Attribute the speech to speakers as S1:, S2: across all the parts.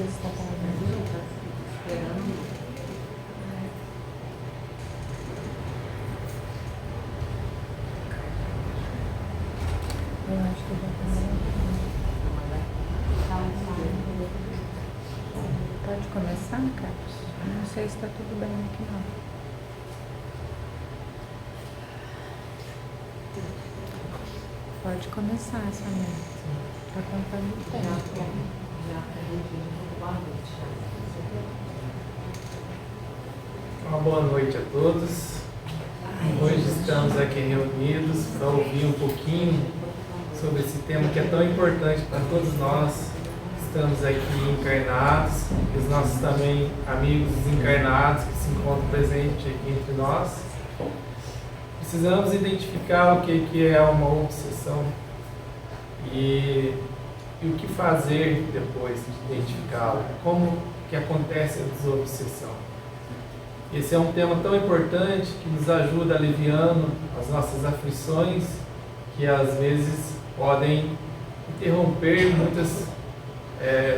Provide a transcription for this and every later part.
S1: está falando. Eu acho que já pode começar, Carlos? Não sei se está tudo bem aqui não. Pode começar, Samir. Está contando o tempo.
S2: Uma boa noite a todos. Hoje estamos aqui reunidos para ouvir um pouquinho sobre esse tema que é tão importante para todos nós. Estamos aqui encarnados e os nossos também amigos desencarnados que se encontram presentes aqui entre nós. Precisamos identificar o que é uma obsessão e o que fazer depois de identificá-la. Como que acontece a desobsessão. Esse é um tema tão importante que nos ajuda aliviando as nossas aflições, que às vezes podem interromper muitas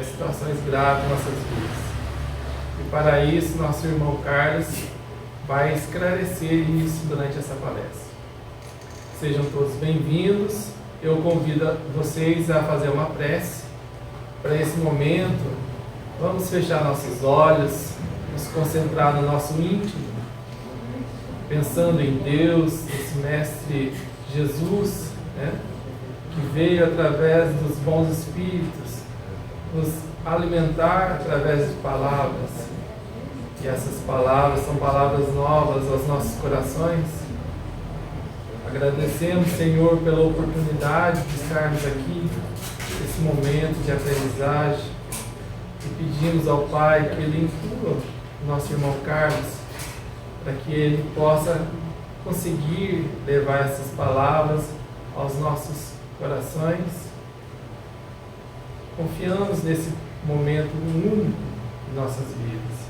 S2: situações graves em nossas vidas. E para isso, nosso irmão Carlos vai esclarecer isso durante essa palestra. Sejam todos bem-vindos. Eu convido vocês a fazer uma prece. Para esse momento, vamos fechar nossos olhos, nos concentrar no nosso íntimo, pensando em Deus, esse Mestre Jesus, que veio através dos bons espíritos, nos alimentar através de palavras. E essas palavras são palavras novas aos nossos corações. Agradecemos, Senhor, pela oportunidade de estarmos aqui, nesse momento de aprendizagem, e pedimos ao Pai que Ele inclua o nosso irmão Carlos, para que ele possa conseguir levar essas palavras aos nossos corações. Confiamos nesse momento único de nossas vidas.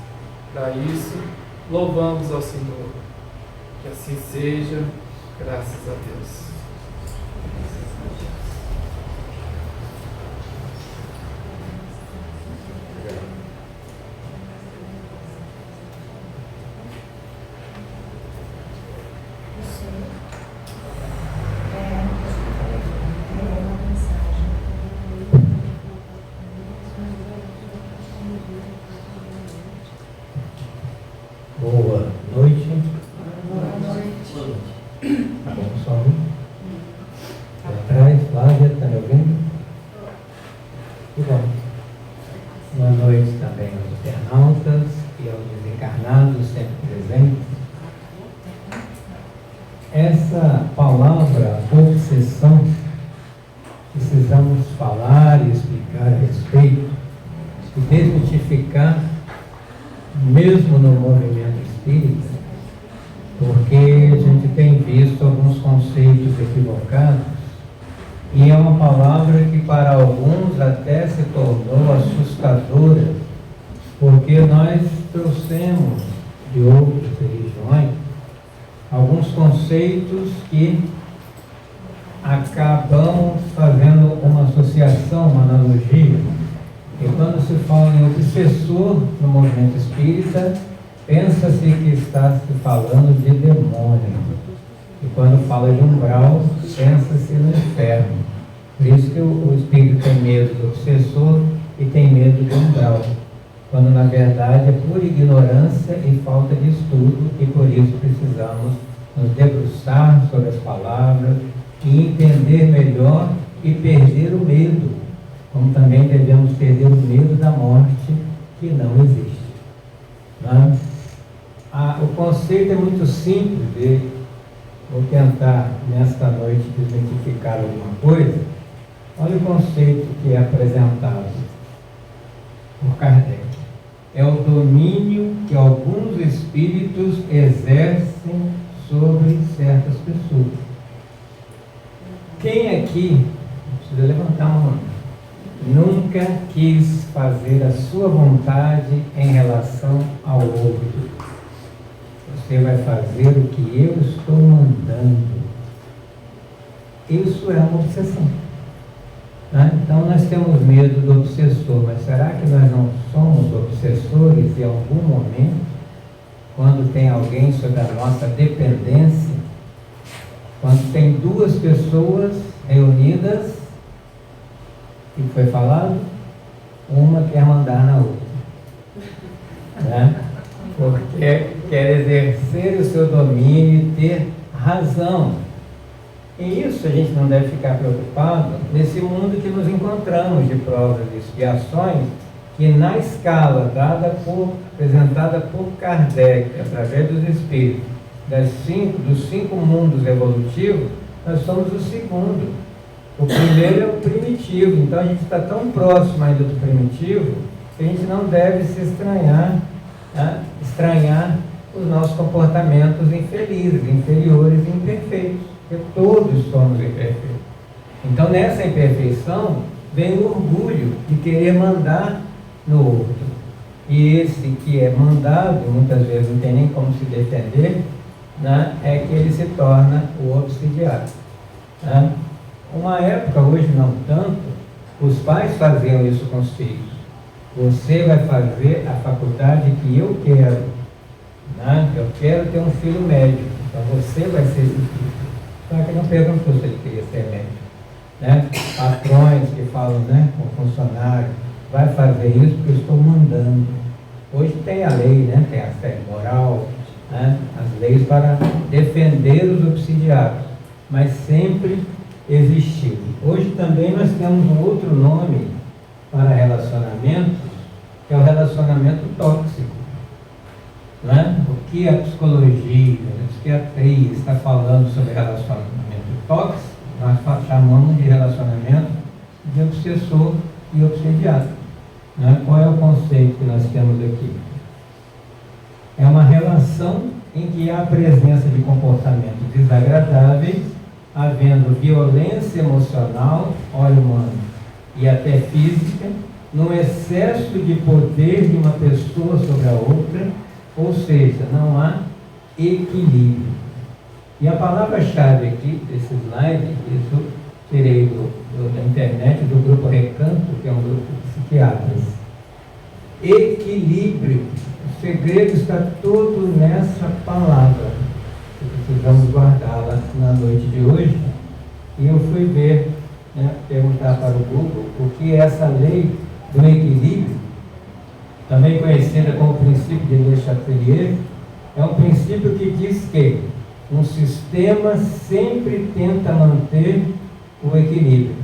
S2: Para isso, louvamos ao Senhor. Que assim seja, graças a Deus.
S3: Boa noite. Tá bom, só atrás, Flávia, está me ouvindo? Que bom. Boa noite também aos internautas e aos desencarnados sempre presentes. Essa palavra obsessão, precisamos falar e explicar a respeito e desmitificar, mesmo no movimento espírita, porque a gente tem visto alguns conceitos equivocados e é uma palavra que para alguns até se tornou assustadora, porque nós trouxemos de outras religiões alguns conceitos que acabam fazendo uma associação, uma analogia. E quando se fala em obsessor no movimento espírita, pensa-se que está se falando de demônio. E quando fala de umbral, pensa-se no inferno. Por isso que o espírito tem medo do obsessor e tem medo do umbral. Quando na verdade é por ignorância e falta de estudo, e por isso precisamos nos debruçar sobre as palavras e entender melhor e perder o medo. Como também devemos perder o medo da morte, que não existe. Não é? O conceito é muito simples, vou tentar nesta noite desmitificar alguma coisa. Olha o conceito que é apresentado por Kardec. É o domínio que alguns espíritos exercem sobre certas pessoas. Quem aqui, precisa levantar uma mão, nunca quis fazer a sua vontade em relação ao outro? Você vai fazer o que eu estou mandando. Isso é uma obsessão. Né? Então nós temos medo do obsessor, mas será que nós não somos obsessores em algum momento, quando tem alguém sob a nossa dependência? Quando tem duas pessoas reunidas, o que foi falado? Uma quer mandar na outra, né? Porque quer exercer o seu domínio e ter razão. E isso a gente não deve ficar preocupado nesse mundo que nos encontramos de provas e expiações, que na escala apresentada por Kardec, através dos espíritos, dos cinco mundos evolutivos, nós somos o segundo. O primeiro é o primitivo, então a gente está tão próximo ainda do primitivo que a gente não deve se estranhar, né? Estranhar os nossos comportamentos infelizes, inferiores e imperfeitos, porque todos somos imperfeitos. Então nessa imperfeição vem o orgulho de querer mandar no outro. E esse que é mandado, muitas vezes não tem nem como se defender, né? É que ele se torna o obsidiado, né? Uma época, hoje não tanto, os pais faziam isso com os filhos. Você vai fazer a faculdade que eu quero, né? Eu quero ter um filho médico, então você vai ser esse filho. Só que não perguntou se ele queria ser médico, né? Patrões que falam, né, com funcionário, vai fazer isso porque eu estou mandando. Hoje tem a lei, né? Tem a fé moral, né? As leis para defender os obsidiados, mas sempre existiu. Hoje também nós temos um outro nome para relacionamentos, que é o relacionamento tóxico, né? O que a psicologia, a psiquiatria está falando sobre relacionamento tóxico, nós chamamos de relacionamento de obsessor e obsediado, né? Qual é o conceito que nós temos aqui? É uma relação em que há a presença de comportamentos desagradáveis, havendo violência emocional, óleo humano e até física, no excesso de poder de uma pessoa sobre a outra, ou seja, não há equilíbrio. E a palavra-chave aqui desse slide, isso tirei da internet, do grupo Recanto, que é um grupo de psiquiatras. Equilíbrio. O segredo está todo nessa palavra. Precisamos guardá-la na noite de hoje. E eu fui ver, né, perguntar para o Google o que é essa lei do equilíbrio, também conhecida como princípio de Le Chatelier. É um princípio que diz que um sistema sempre tenta manter o equilíbrio,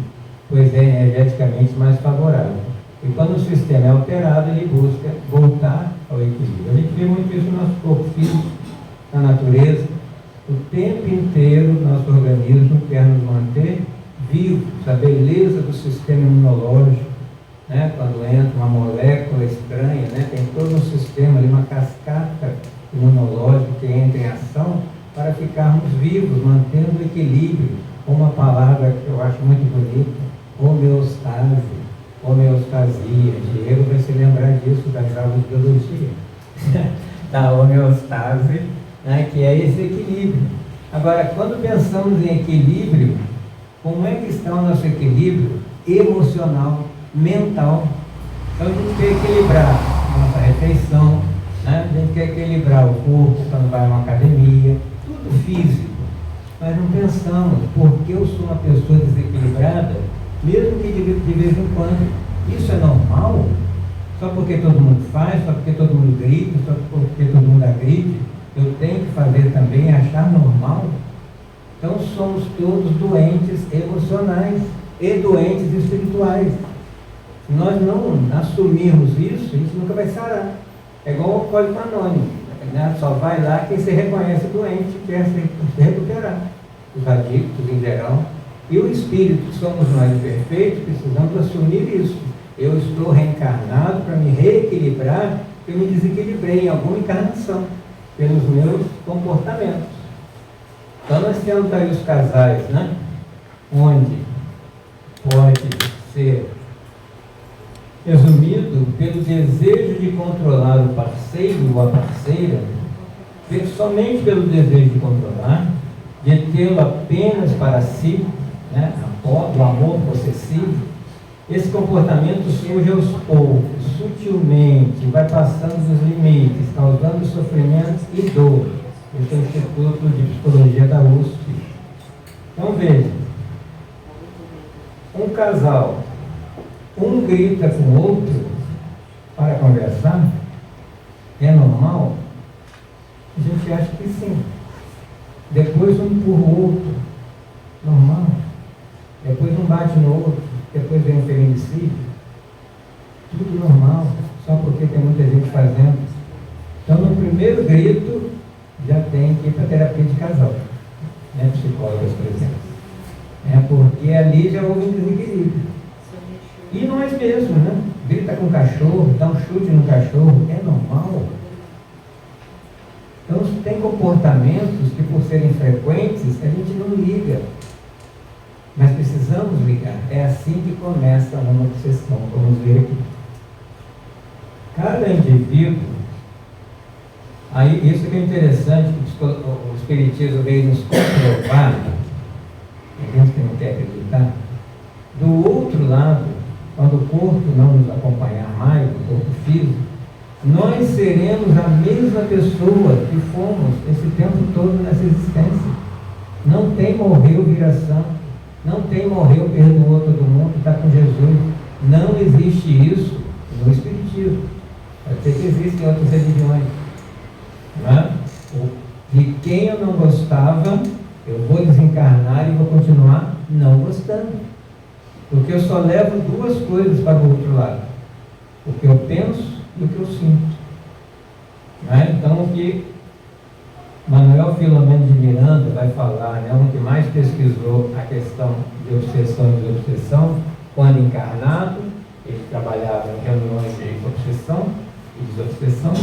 S3: pois é energeticamente mais favorável. E quando o sistema é alterado, ele busca voltar ao equilíbrio. A gente vê muito isso no nosso corpo físico, na natureza. O tempo inteiro, nosso organismo quer nos manter vivos. A beleza do sistema imunológico, né? Quando entra uma molécula estranha, né? Tem todo um sistema ali, uma cascata imunológica que entra em ação para ficarmos vivos, mantendo o equilíbrio. Uma palavra que eu acho muito bonita, homeostase, homeostasia. Diego vai se lembrar disso das aulas de biologia, da homeostase, né, que é esse equilíbrio. Agora, quando pensamos em equilíbrio, como é que está o nosso equilíbrio emocional, mental? Então a gente quer equilibrar a nossa refeição, né? A gente quer equilibrar o corpo quando vai a uma academia, tudo físico. Mas não pensamos, porque eu sou uma pessoa desequilibrada, mesmo que de vez em quando, isso é normal? Só porque todo mundo faz, só porque todo mundo grita, só porque todo mundo agride, eu tenho que fazer também, achar normal? Então somos todos doentes emocionais e doentes espirituais. Se nós não assumirmos isso, a gente nunca vai sarar. É igual o alcoólico anônimo, né? Só vai lá quem se reconhece doente e quer se recuperar. Os adictos em geral. E o espírito, que somos nós imperfeitos, precisamos assumir isso. Eu estou reencarnado para me reequilibrar, porque eu me desequilibrei em alguma encarnação, pelos meus comportamentos. Então nós temos aí os casais, né? Onde pode ser resumido pelo desejo de controlar o parceiro ou a parceira, somente pelo desejo de controlar, de tê-lo apenas para si, né? O amor possessivo, Esse comportamento surge aos poucos, sutilmente, vai passando dos limites, causando sofrimento e dor. Esse é o Instituto de Psicologia da USP. Então veja, um casal, um grita com o outro para conversar, é normal? A gente acha que sim. Depois um empurra o outro, normal. Depois um bate no outro, depois vem um feminicídio. Tudo normal, só porque tem muita gente fazendo. Então no primeiro grito já tem que ir para terapia de casal, né? Psicólogas, por exemplo. Porque ali já houve um desequilíbrio. E nós mesmos, né? Grita com o cachorro, dá um chute no cachorro, é normal. Então tem comportamentos que, por serem frequentes, a gente não liga. Mas precisamos ligar. É assim que começa uma obsessão, vamos ver aqui. Cada indivíduo, aí isso que é interessante, que o Espiritismo veio nos comprovar, tem gente que não quer acreditar, do outro lado, quando o corpo não nos acompanhar mais, o corpo físico, nós seremos a mesma pessoa que fomos esse tempo todo nessa existência. Não tem morreu viração, não tem morreu, perdoou todo mundo, está com Jesus. Não existe isso no Espiritismo. Pode ser que existe em outras religiões. Não é? De quem eu não gostava, eu vou desencarnar e vou continuar não gostando. Porque eu só levo duas coisas para o outro lado: o que eu penso e o que eu sinto. Não é? Então, o que Manuel Filomeno de Miranda vai falar, né, um que mais pesquisou a questão de obsessão e desobsessão, quando encarnado, ele trabalhava em reuniões de obsessão e desobsessão,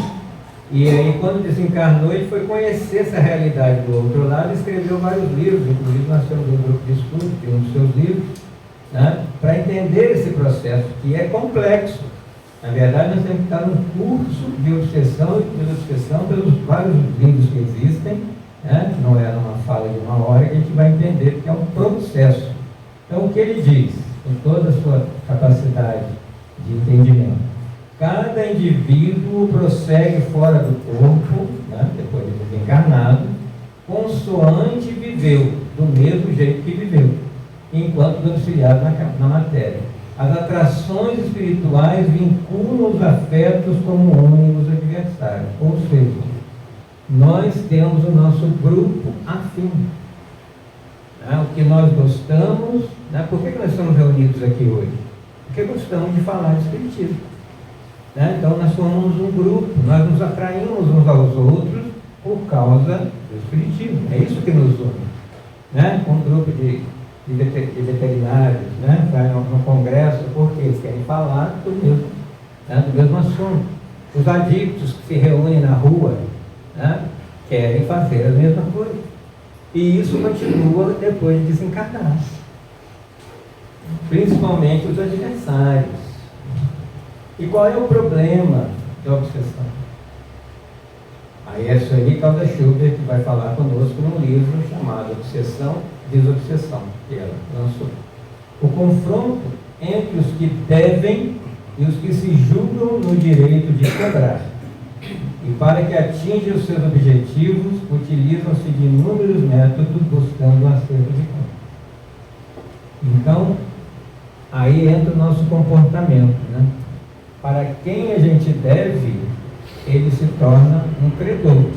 S3: e aí quando desencarnou ele foi conhecer essa realidade do outro lado e escreveu vários livros, inclusive nós temos um grupo de estudo, que é um dos seus livros, né, para entender esse processo, que é complexo. Na verdade, nós temos que estar num curso de obsessão e desobsessão pelos vários livros que existem, né? Não é numa fala de uma hora que a gente vai entender, porque é um processo. Então, o que ele diz, com toda a sua capacidade de entendimento, cada indivíduo prossegue fora do corpo, né, depois de desencarnado, consoante viveu, do mesmo jeito que viveu, enquanto domiciliado na matéria. As atrações espirituais vinculam os afetos como ônibus adversários. Ou seja, nós temos o nosso grupo afim. Né? O que nós gostamos. Né? Por que nós estamos reunidos aqui hoje? Porque gostamos de falar de espiritismo. Né? Então nós formamos um grupo, nós nos atraímos uns aos outros por causa do espiritismo. É isso que nos une. Né? Um grupo de veterinários, né, vai no congresso, porque eles querem falar do mesmo, né, do mesmo assunto. Os adictos que se reúnem na rua, né, querem fazer a mesma coisa. E isso continua depois de desencarnar. Principalmente os adversários. E qual é o problema da obsessão? Aí é isso aí, Calda Schubert, que vai falar conosco num livro chamado Obsessão e Desobsessão, que ela lançou. O confronto entre os que devem e os que se julgam no direito de cobrar. E para que atinjam os seus objetivos, utilizam-se de inúmeros métodos buscando o acerto de conta. Então, aí entra o nosso comportamento, né? Para quem a gente deve, ele se torna um credor.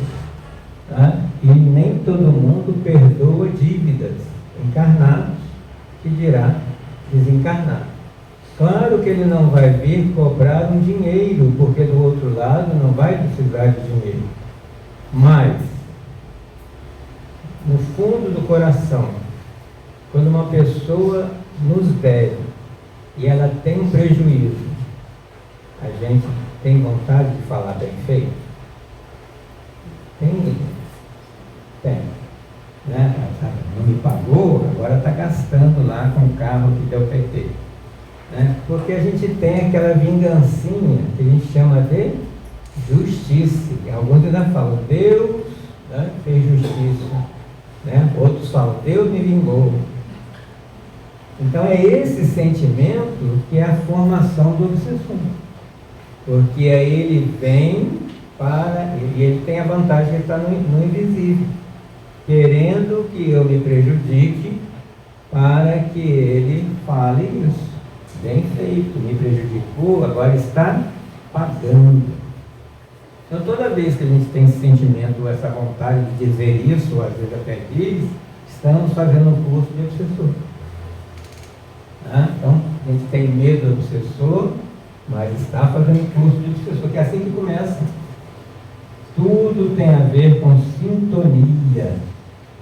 S3: Tá? E nem todo mundo perdoa dívidas, encarnados, que dirá desencarnados. Claro que ele não vai vir cobrar um dinheiro, porque do outro lado não vai precisar de dinheiro. Mas, no fundo do coração, quando uma pessoa nos deve e ela tem um prejuízo, a gente tem vontade de falar bem feito? Tem. Né? Não me pagou, agora está gastando lá com o carro que deu PT. Né? Porque a gente tem aquela vingancinha que a gente chama de justiça. Alguns ainda falam, Deus, né, fez justiça. Né? Outros falam, Deus me vingou. Então é esse sentimento que é a formação do obsessor. Porque aí ele vem e ele tem a vantagem de estar no invisível, querendo que eu me prejudique para que ele fale isso. Bem feito, me prejudicou, agora está pagando. Então toda vez que a gente tem esse sentimento, essa vontade de dizer isso, ou às vezes até diz, estamos fazendo um curso de obsessor. Então a gente tem medo do obsessor, mas está fazendo um curso de obsessor, que é assim que começa. Tudo tem a ver com sintonia.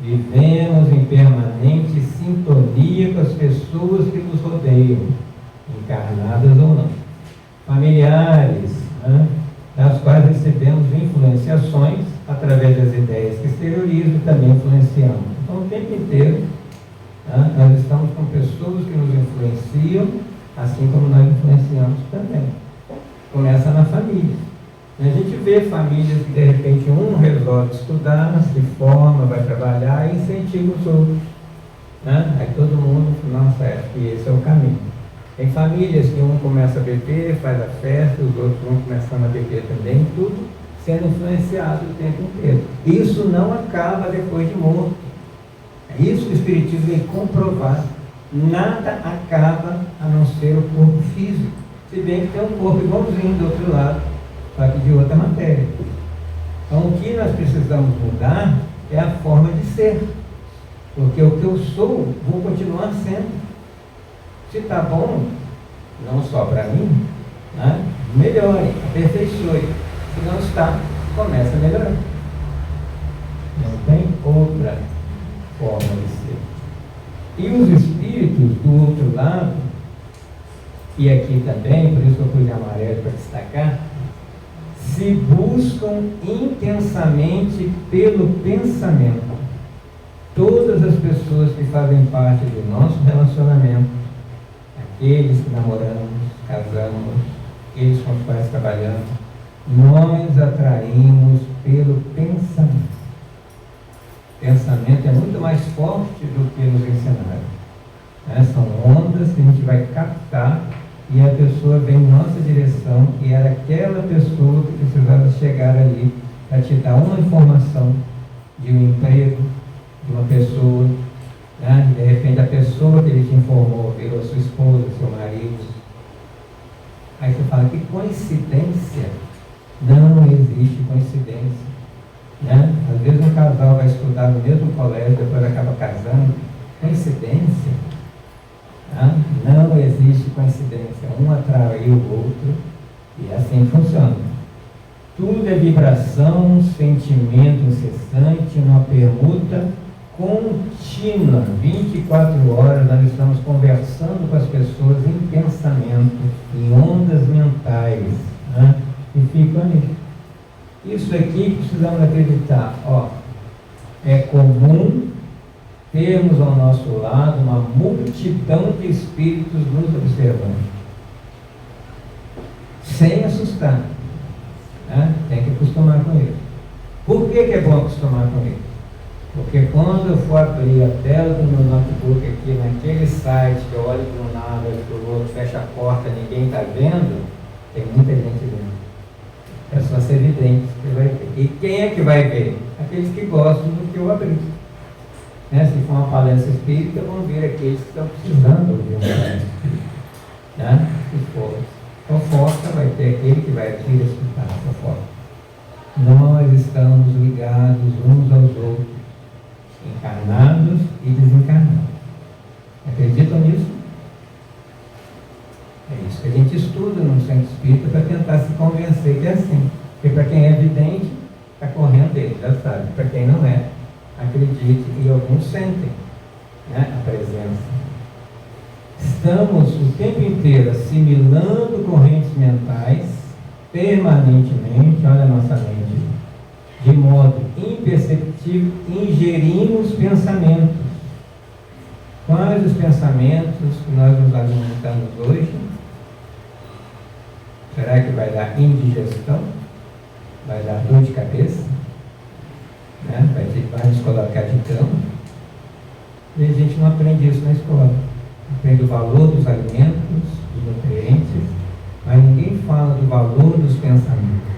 S3: Vivemos em permanente sintonia com as pessoas que nos rodeiam, encarnadas ou não. Familiares, das quais recebemos influenciações através das ideias que exteriorizam e também influenciamos. Então, o tempo inteiro, nós estamos com pessoas que nos influenciam, assim como nós influenciamos também. Começa na família. A gente vê famílias que de repente um resolve estudar, se forma, vai trabalhar e incentiva os outros. Aí todo mundo, nossa, acho que esse é o caminho. Tem famílias que um começa a beber, faz a festa, os outros vão começando a beber também, tudo sendo influenciado o tempo inteiro. Isso não acaba depois de morto. É isso que o Espiritismo vem comprovar. Nada acaba a não ser o corpo físico. Se bem que tem um corpo igualzinho do outro lado, só que de outra matéria. Então o que nós precisamos mudar é a forma de ser. Porque o que eu sou, vou continuar sendo. Se está bom, não só para mim, melhore, aperfeiçoe. Se não está, começa a melhorar. Não tem outra forma de ser. E os espíritos do outro lado, e aqui também, por isso que eu pus de amarelo para destacar, se buscam intensamente pelo pensamento. Todas as pessoas que fazem parte do nosso relacionamento, aqueles que namoramos, casamos, aqueles com os quais trabalhamos, nós atraímos pelo pensamento. Pensamento é muito mais forte do que nos ensinaram. São ondas que a gente vai captar e a pessoa vem em nossa direção e era aquela pessoa que precisava chegar ali para te dar uma informação de um emprego, de uma pessoa, de repente a pessoa que ele te informou virou sua esposa, seu marido. Aí você fala, que coincidência? Não existe coincidência. Às vezes um casal vai estudar no mesmo colégio, depois acaba casando. Coincidência? Não existe coincidência. Um atraiu o outro e assim funciona. Tudo é vibração, sentimento incessante, uma permuta contínua. 24 horas nós estamos conversando com as pessoas em pensamento, em ondas mentais, e ficam ali. Isso aqui precisamos acreditar. É comum termos ao nosso lado uma multidão de espíritos nos observando, sem assustar. Tem que acostumar com isso. Por que é bom acostumar com isso? Porque quando eu for abrir a tela do meu notebook aqui, naquele site que eu olho para um lado, olho para o outro, fecho a porta, ninguém está vendo, tem muita gente vendo. É só ser evidente que vai ver. E quem é que vai ver? Aqueles que gostam do que eu abri. Se for uma palestra espírita, vão ver aqueles que estão precisando ouvir uma palestra espírita. Se for fofoca, vai ter aquele que vai vir escutar a fofoca. Nós estamos ligados uns aos outros, encarnados e desencarnados. Acreditam nisso? É isso que a gente estuda no centro espírita para tentar se convencer que é assim. Porque para quem é evidente, está correndo dele, já sabe. Para quem não é, acredite, e alguns sentem a presença. Estamos o tempo inteiro assimilando correntes mentais, permanentemente, olha a nossa mente, de modo imperceptível, ingerimos pensamentos. Quais os pensamentos que nós nos alimentamos hoje? Será que vai dar indigestão? Vai dar dor de cabeça? Vai nos colocar de cama? E a gente não aprende isso na escola. Aprende o valor dos alimentos, dos nutrientes, mas ninguém fala do valor dos pensamentos.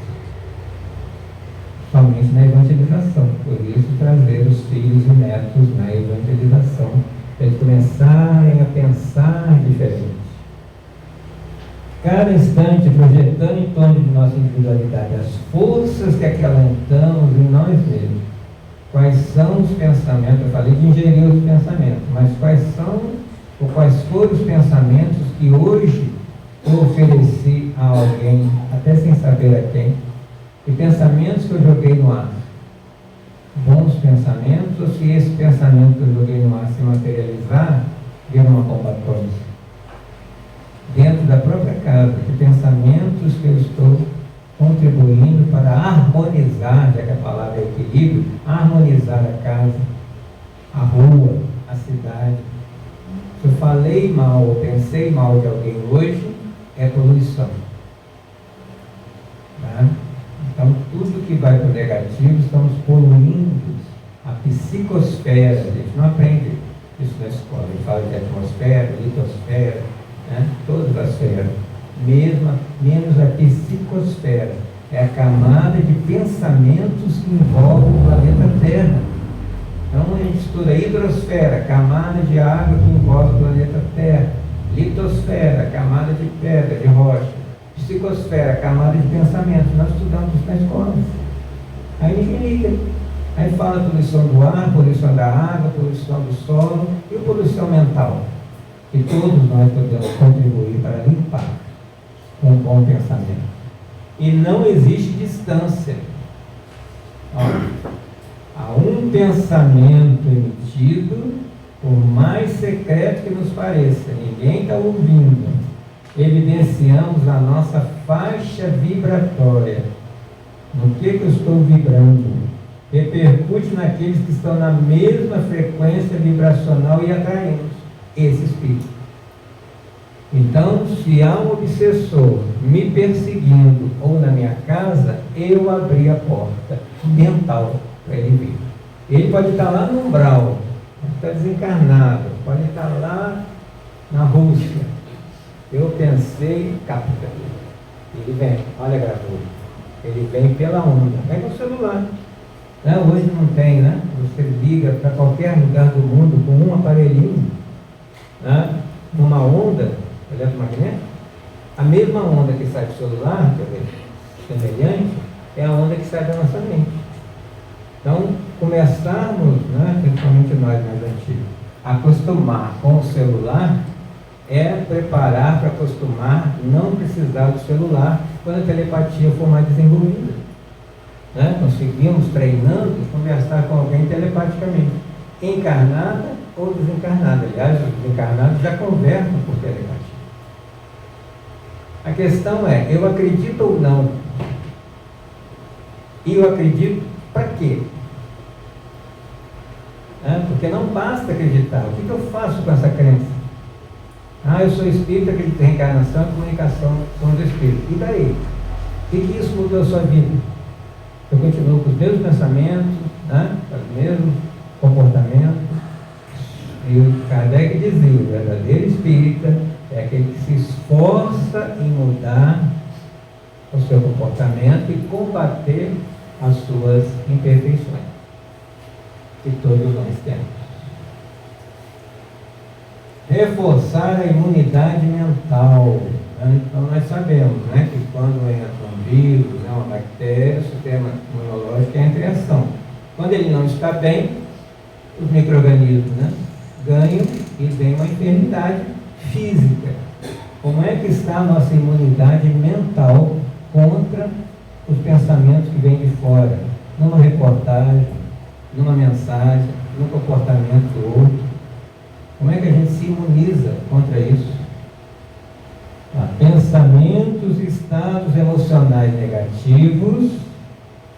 S3: Somente na evangelização. Por isso, trazer os filhos e netos na evangelização, para eles começarem a pensar diferente. Cada instante projetando em torno de nossa individualidade as forças que acalentamos em nós mesmos. Quais são os pensamentos? Eu falei de ingerir os pensamentos, mas quais foram os pensamentos que hoje eu ofereci a alguém, até sem saber a quem? E pensamentos que eu joguei no ar? Bons pensamentos, ou se esse pensamento que eu joguei no ar se materializar, vira uma bomba atômica? Dentro da própria casa, que pensamentos que eu estou contribuindo para harmonizar, já que a palavra é equilíbrio, harmonizar a casa, a rua, a cidade. Se eu falei mal ou pensei mal de alguém hoje, é poluição. Tá? Então, tudo que vai para o negativo, estamos poluindo a psicosfera. A gente não aprende isso na escola. A gente fala de atmosfera, litosfera, né? Todas as esferas. Menos a psicosfera. É a camada de pensamentos que envolve o planeta Terra. Então, a gente estuda a hidrosfera, camada de água que envolve o planeta Terra. Litosfera, camada de pedra, de rocha. Psicosfera, camada de pensamento. Nós estudamos isso na escola. Aí ninguém liga. Aí fala poluição do ar, poluição da água, poluição do solo e a poluição mental. E todos nós podemos contribuir para limpar com um bom pensamento. E não existe distância. Há um pensamento emitido, por mais secreto que nos pareça, ninguém está ouvindo. Evidenciamos a nossa faixa vibratória. No que eu estou vibrando? Repercute naqueles que estão na mesma frequência vibracional e atraímos esse espírito. Então, se há um obsessor me perseguindo ou na minha casa, eu abri a porta mental para ele vir. Ele pode estar lá no umbral, pode estar desencarnado, pode estar lá na Rússia. Eu pensei, capta. Ele vem, olha a gravura. Ele vem pela onda, vem no celular. Não, hoje não tem, né? Você liga para qualquer lugar do mundo com um aparelhinho, né? Uma onda eletromagnética. A mesma onda que sai do celular, quer dizer, semelhante, é a onda que sai da nossa mente. Então, começarmos, né, principalmente nós mais antigos, a acostumar com o celular é preparar para acostumar, não precisar do celular quando a telepatia for mais desenvolvida. Né? Conseguimos, treinando, conversar com alguém telepaticamente, encarnada ou desencarnada. Aliás, os desencarnados já conversam por telepatia. A questão é, eu acredito ou não? E eu acredito para quê? Porque não basta acreditar. O que eu faço com essa crença? Eu sou espírita, acredito em reencarnação e comunicação com os espíritos. E daí? O que isso mudou a sua vida? Eu continuo com os mesmos pensamentos, né? Os mesmos comportamentos. E o Kardec dizia, o verdadeiro espírita é aquele que se esforça em mudar o seu comportamento e combater as suas imperfeições, que todos nós temos. Reforçar a imunidade mental. Então nós sabemos, né, que quando entra um vírus, uma bactéria, o sistema imunológico entra em ação. Quando ele não está bem, os micro-organismos, né, ganham e vem uma enfermidade física. Como é que está a nossa imunidade mental contra os pensamentos que vêm de fora? Numa reportagem, numa mensagem, no comportamento do outro. Como é que a gente se imuniza contra isso? Pensamentos e estados emocionais negativos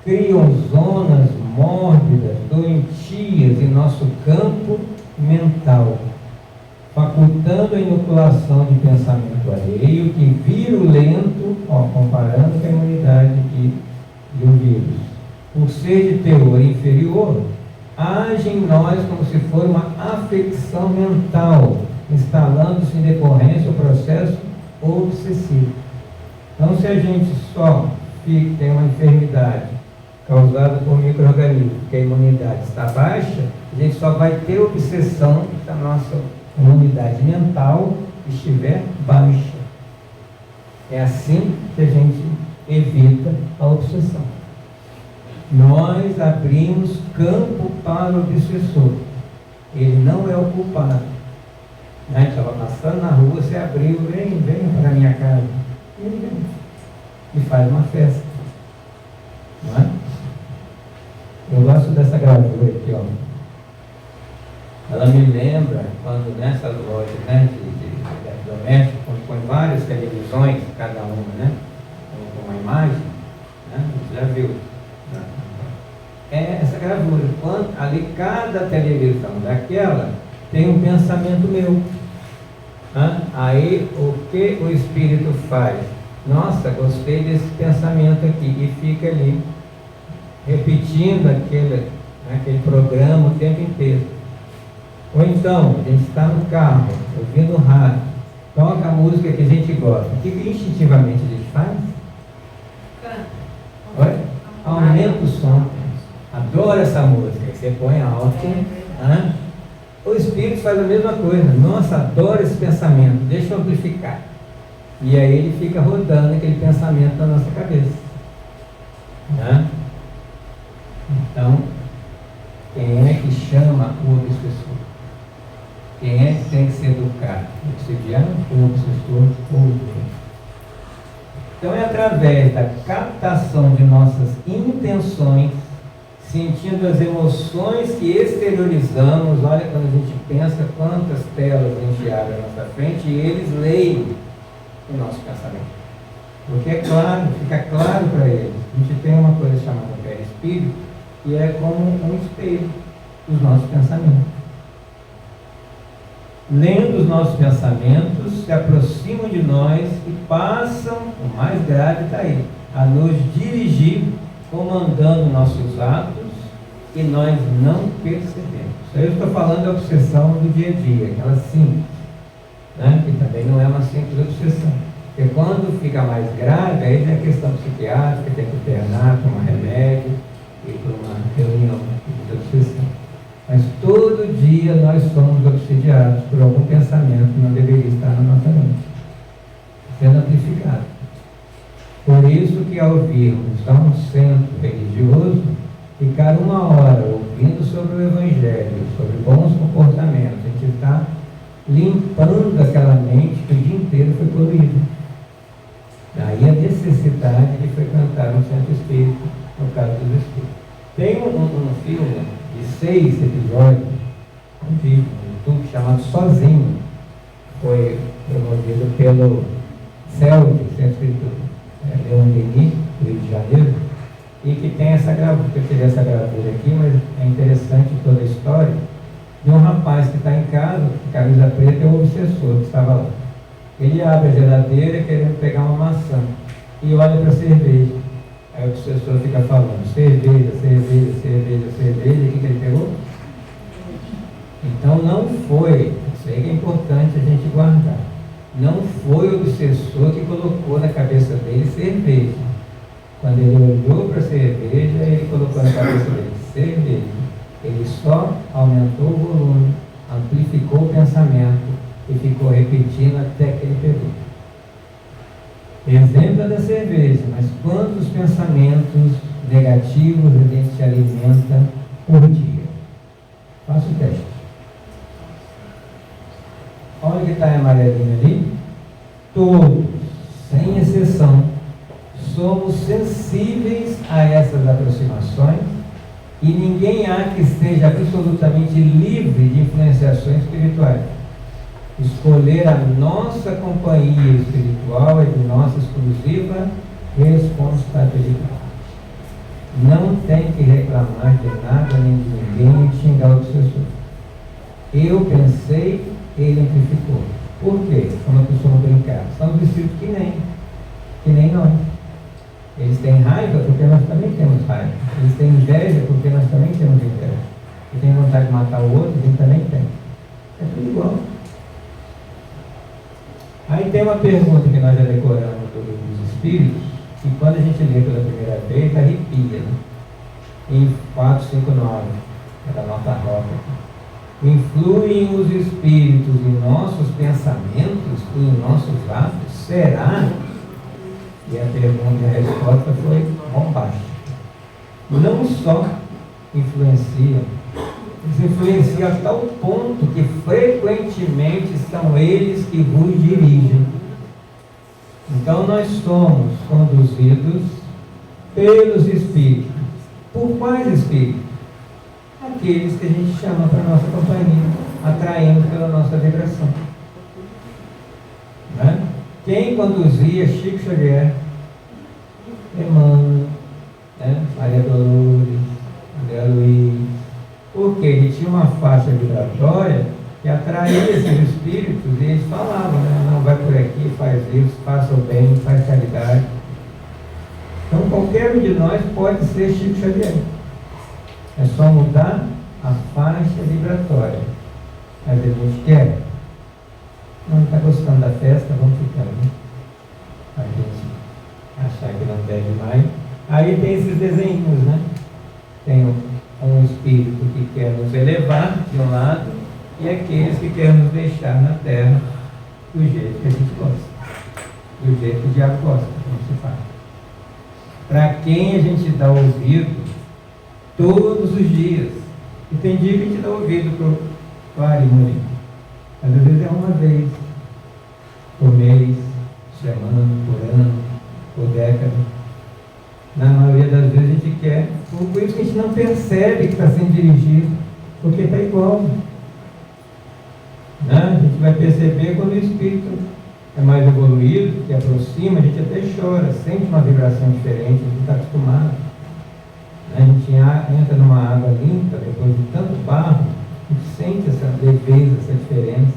S3: criam zonas mórbidas, doentias em nosso campo mental, facultando a inoculação de pensamento alheio que virulento, comparando com a imunidade de um vírus. Por ser de teor inferior, age em nós como se for uma afecção mental, instalando-se em decorrência o processo obsessivo. Então, se a gente só tem uma enfermidade causada por micro-organismos, que a imunidade está baixa, a gente só vai ter obsessão se a nossa imunidade mental estiver baixa. É assim que a gente evita a obsessão. Nós abrimos campo para o obsessor. Ele não é o culpado. A gente estava passando na rua, você abriu, vem para a minha casa. E ele vem. E faz uma festa. Não é? Eu gosto dessa gravura aqui, ó. Ela me lembra quando nessas lojas, né, de eletrodoméstico, quando põe várias televisões, cada uma, né, com uma imagem, né, você já viu? É essa gravura. Ali cada televisão daquela tem um pensamento meu. Aí o que o espírito faz? Nossa, gostei desse pensamento aqui, e fica ali repetindo aquele programa o tempo inteiro. Ou então, a gente está no carro, ouvindo rádio, toca a música que a gente gosta. O que instintivamente a gente faz? Olha, aumenta o som. Adoro essa música. Você põe alto. O espírito faz a mesma coisa. Nossa, adoro esse pensamento. Deixa eu amplificar. E aí ele fica rodando aquele pensamento na nossa cabeça. Então, quem é que chama o obsessor? Quem é que tem que ser educado? O obsidiano ou o obsessor ou o Deus? Então é através da captação de nossas intenções, sentindo as emoções que exteriorizamos. Olha, quando a gente pensa quantas telas a gente abre à nossa frente, e eles leem o nosso pensamento. Porque é claro, fica claro para eles. A gente tem uma coisa chamada perispírito, que é como um espelho dos nossos pensamentos. Lendo os nossos pensamentos, se aproximam de nós e passam, o mais grave está aí, a nos dirigir, comandando nossos atos, e nós não percebemos. Isso aí eu estou falando da obsessão do dia a dia, aquela simples, né? Que também não é uma simples obsessão. Porque quando fica mais grave, aí já é questão psiquiátrica, tem que internar, tomar remédio, ir para uma reunião de obsessão. Mas todo dia nós somos obsidiados por algum pensamento que não deveria estar na nossa mente, sendo amplificado. Por isso que ao virmos a um centro religioso, ficar uma hora ouvindo sobre o Evangelho, sobre bons comportamentos, a gente está limpando aquela mente que o dia inteiro foi poluída. Daí a necessidade de frequentar um centro espírita, no caso dos espíritos. Tem um filme de 6 episódios, um vídeo no YouTube chamado Sozinho, foi promovido pelo CELD, Centro Espírita Leon Denis, do Rio de Janeiro, e que tem essa gravura. Eu tirei essa gravura aqui, mas é interessante toda a história de um rapaz que está em casa, camisa preta, é o obsessor que estava lá. Ele abre a geladeira querendo pegar uma maçã e olha para a cerveja. Aí o obsessor fica falando, cerveja, cerveja, cerveja, cerveja, e o que ele pegou? Então não foi, isso aí que é importante a gente guardar, não foi o obsessor que colocou na cabeça dele cerveja. Quando ele olhou para a cerveja, ele colocou na cabeça dele cerveja. Ele só aumentou o volume, amplificou o pensamento e ficou repetindo até que ele pegou. Exemplo da cerveja, mas quantos pensamentos negativos a gente se alimenta por dia? Faça o teste. Olha que está a amarelinha ali. Todos, sem exceção, somos sensíveis a essas aproximações e ninguém há que esteja absolutamente livre de influenciações espirituais. Escolher a nossa companhia espiritual é de nossa exclusiva responsabilidade. Não tem que reclamar de nada nem de ninguém e xingar o obsessor. Eu pensei, ele amplificou. Por quê? Como eu costumo brincar, são os espíritos que nem nós. Eles têm raiva porque nós também temos raiva. Eles têm inveja porque nós também temos inveja. Eles têm vontade de matar o outro, a gente também tem. É tudo igual. tem uma pergunta que nós já decoramos do Livro dos Espíritos, que quando a gente lê pela primeira vez, arrepia, né? Em 459, é da nota roca. Influem os espíritos em nossos pensamentos e em nossos atos? Será? E a pergunta e a resposta foi bombástica. Não só influenciam, eles influenciam a tal ponto que frequentemente são eles que vos dirigem. Então nós somos conduzidos pelos espíritos. Por quais espíritos? Aqueles que a gente chama para a nossa companhia, atraindo pela nossa vibração. Né? Quem conduzia Chico Xavier, Emmanuel, né? Maria Dolores, André Luiz, porque ele tinha uma faixa vibratória que atraía esses espíritos e eles falavam, né? Não, vai por aqui, faz isso, faça o bem, faz caridade. Então qualquer um de nós pode ser Chico Xavier. É só mudar a faixa vibratória. Mas a gente quer. Não está gostando da festa, vamos ficar, né? A gente achar que não deve mais. Aí tem esses desenhos, né? Tem um espírito que quer nos elevar de um lado e aqueles que querem nos deixar na terra do jeito que a gente gosta. Do jeito que o diabo gosta, como se fala. Para quem a gente dá ouvido todos os dias. E tem dia que a gente dá ouvido para o Ari, mas às vezes é uma vez por mês, semana, por ano, por década. Na maioria das vezes a gente quer, por isso que a gente não percebe que está sendo dirigido, porque está igual. Né? A gente vai perceber quando o espírito é mais evoluído, que aproxima, a gente até chora, sente uma vibração diferente, a gente está acostumado. A gente entra numa água limpa, depois de tanto barro, a gente sente essa leveza, essa diferença.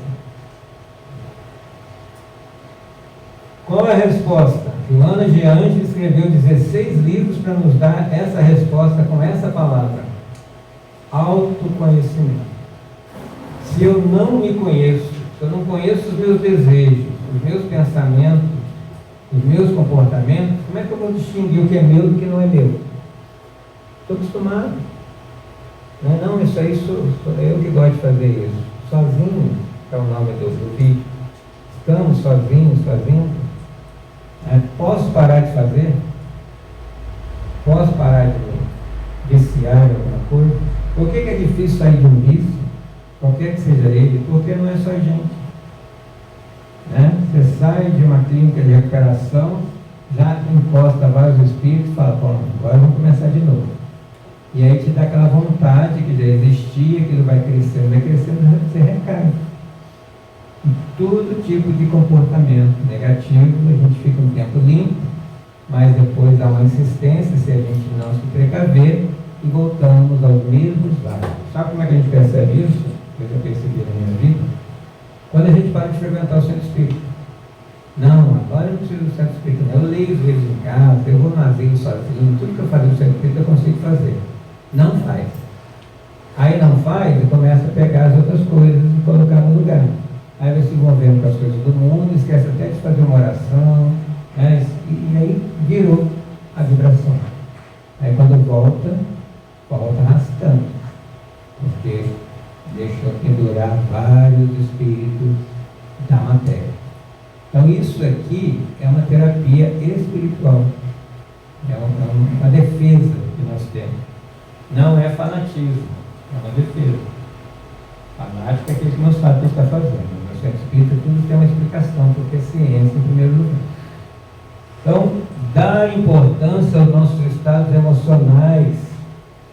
S3: Qual é a resposta? Joana de Anjos escreveu 16 livros para nos dar essa resposta com essa palavra: autoconhecimento. Se eu não me conheço, se eu não conheço os meus desejos, os meus pensamentos, os meus comportamentos, como é que eu vou distinguir o que é meu do que não é meu? Estou acostumado. Não, isso aí sou eu que gosto de fazer isso. Sozinho, que é o nome do vídeo. Estamos sozinhos. Posso parar de fazer? Posso parar de viciar em alguma coisa? Por que é difícil sair de um vício? Qualquer que seja ele, porque não é só a gente. Você sai de uma clínica de recuperação, já encosta vários espíritos e fala, bom, agora vamos começar de novo. E aí te dá aquela vontade que já existia, aquilo vai crescendo, você recai. E todo tipo de comportamento negativo, a gente fica um tempo limpo, mas depois há uma insistência se a gente não se precaver e voltamos aos mesmos vários. Sabe como é que a gente percebe isso? Eu já percebi na minha vida. Quando a gente para de frequentar o centro espírita. Não, agora eu não preciso do centro espírita, não. Eu leio os livros em casa, eu vou no asilo sozinho, tudo que eu fazia no centro espírita eu consigo fazer. Não faz. Aí não faz e começa a pegar as outras coisas e colocar no lugar. Aí vai se envolvendo com as coisas do mundo, esquece até de fazer uma oração, né? E aí virou a vibração. Aí quando volta arrastando, porque deixou pendurar vários espíritos da matéria. Então isso aqui é uma terapia espiritual, é uma defesa que nós temos. Não é fanatismo, é uma defesa. Fanático é aquele que não sabe o que está fazendo. No centro espírita tudo tem uma explicação, porque é ciência em primeiro lugar. Então, dar importância aos nossos estados emocionais.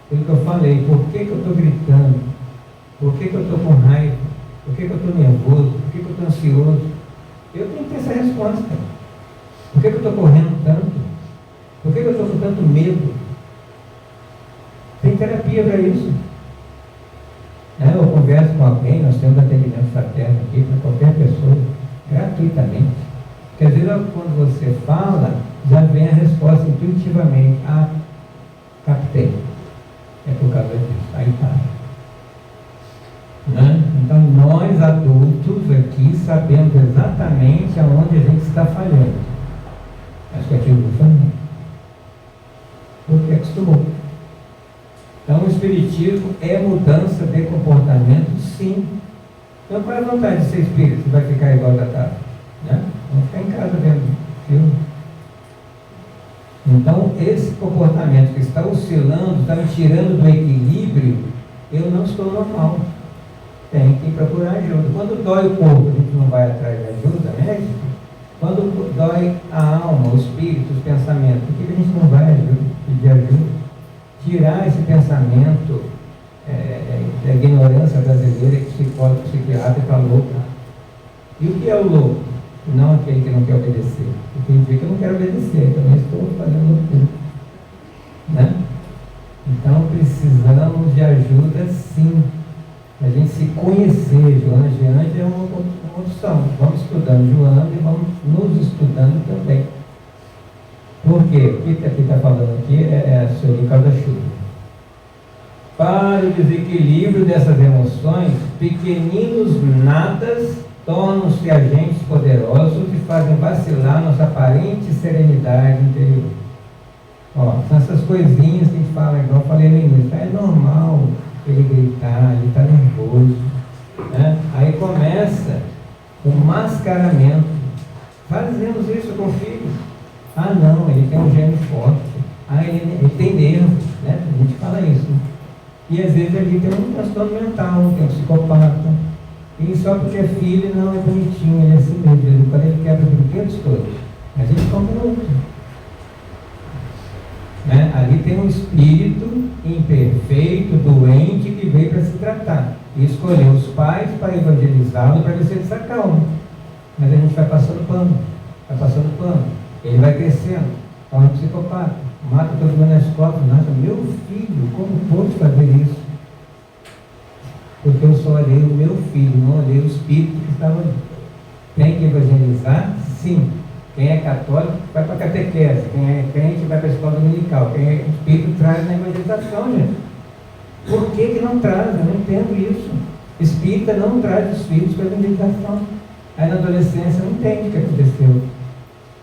S3: Pelo que eu falei, por que eu estou gritando? Por que eu estou com raiva? Por que eu estou nervoso? Por que eu estou ansioso? Eu tenho que ter essa resposta. Por que eu estou correndo tanto? Por que eu estou com tanto medo? Tem terapia para isso. Eu converso com alguém, nós temos atendimento fraterno aqui para qualquer pessoa, gratuitamente. Quer dizer, quando você fala, já vem a resposta intuitivamente. Ah, captei. É por causa disso. Aí para. Então nós nós adultos aqui sabemos exatamente aonde a gente está falhando. Acho que aquilo não foi bem. Porque acostumou. Então o Espiritismo é mudança de comportamento, sim. Então qual é a vontade de ser espírita? Você vai ficar igual da tarde, né? Vamos ficar em casa vendo filme. Então esse comportamento que está oscilando, está me tirando do equilíbrio, eu não estou normal. Tem que procurar ajuda. Quando dói o corpo, a gente não vai atrás de ajuda médica. Quando dói a alma, o espírito, os pensamentos, por que a gente não vai pedir ajuda? Tirar esse pensamento da ignorância brasileira que psicólogo, psiquiatra está louco. E o que é o louco? Não aquele que não quer obedecer. Porque ele diz que eu não quero obedecer, eu também estou fazendo loucura. Né? Então precisamos de ajuda, sim. A gente se conhecer. Joana Geande é uma opção. Vamos estudando Joana e vamos nos estudando também. Por quê? O que está falando aqui é a Sueli Calda-Chuva. Para o desequilíbrio dessas emoções, pequeninos nadas tornam-se agentes poderosos e fazem vacilar nossa aparente serenidade interior. Ó, são essas coisinhas que a gente fala, igual eu falei no início, é normal ele gritar, ele está nervoso, né? Aí começa o mascaramento. Fazemos isso com filhos. Ah não, ele tem um gene forte, ah, ele tem nervo, né? A gente fala isso. E às vezes ali tem um transtorno mental, tem um psicopata, e só porque é filho não é bonitinho, ele é assim mesmo, quando ele quebra os brinquedos todos, a gente compra outro. Né? Ali tem um espírito imperfeito, doente, que veio para se tratar. E escolheu os pais para evangelizá-lo, para ver se ele se acalma. Mas a gente vai passando pano. Ele vai crescendo, torna um psicopata, mata todo mundo na escola. Nossa, meu filho, como pode fazer isso? Porque eu só olhei o meu filho, não olhei o espírito que estava ali. Tem que evangelizar? Sim. Quem é católico vai para a catequese, quem é crente vai para a escola dominical, quem é espírito traz na evangelização, gente. Por que não traz? Eu não entendo isso. Espírita não traz os filhos para a evangelização. Aí na adolescência não entende o que aconteceu.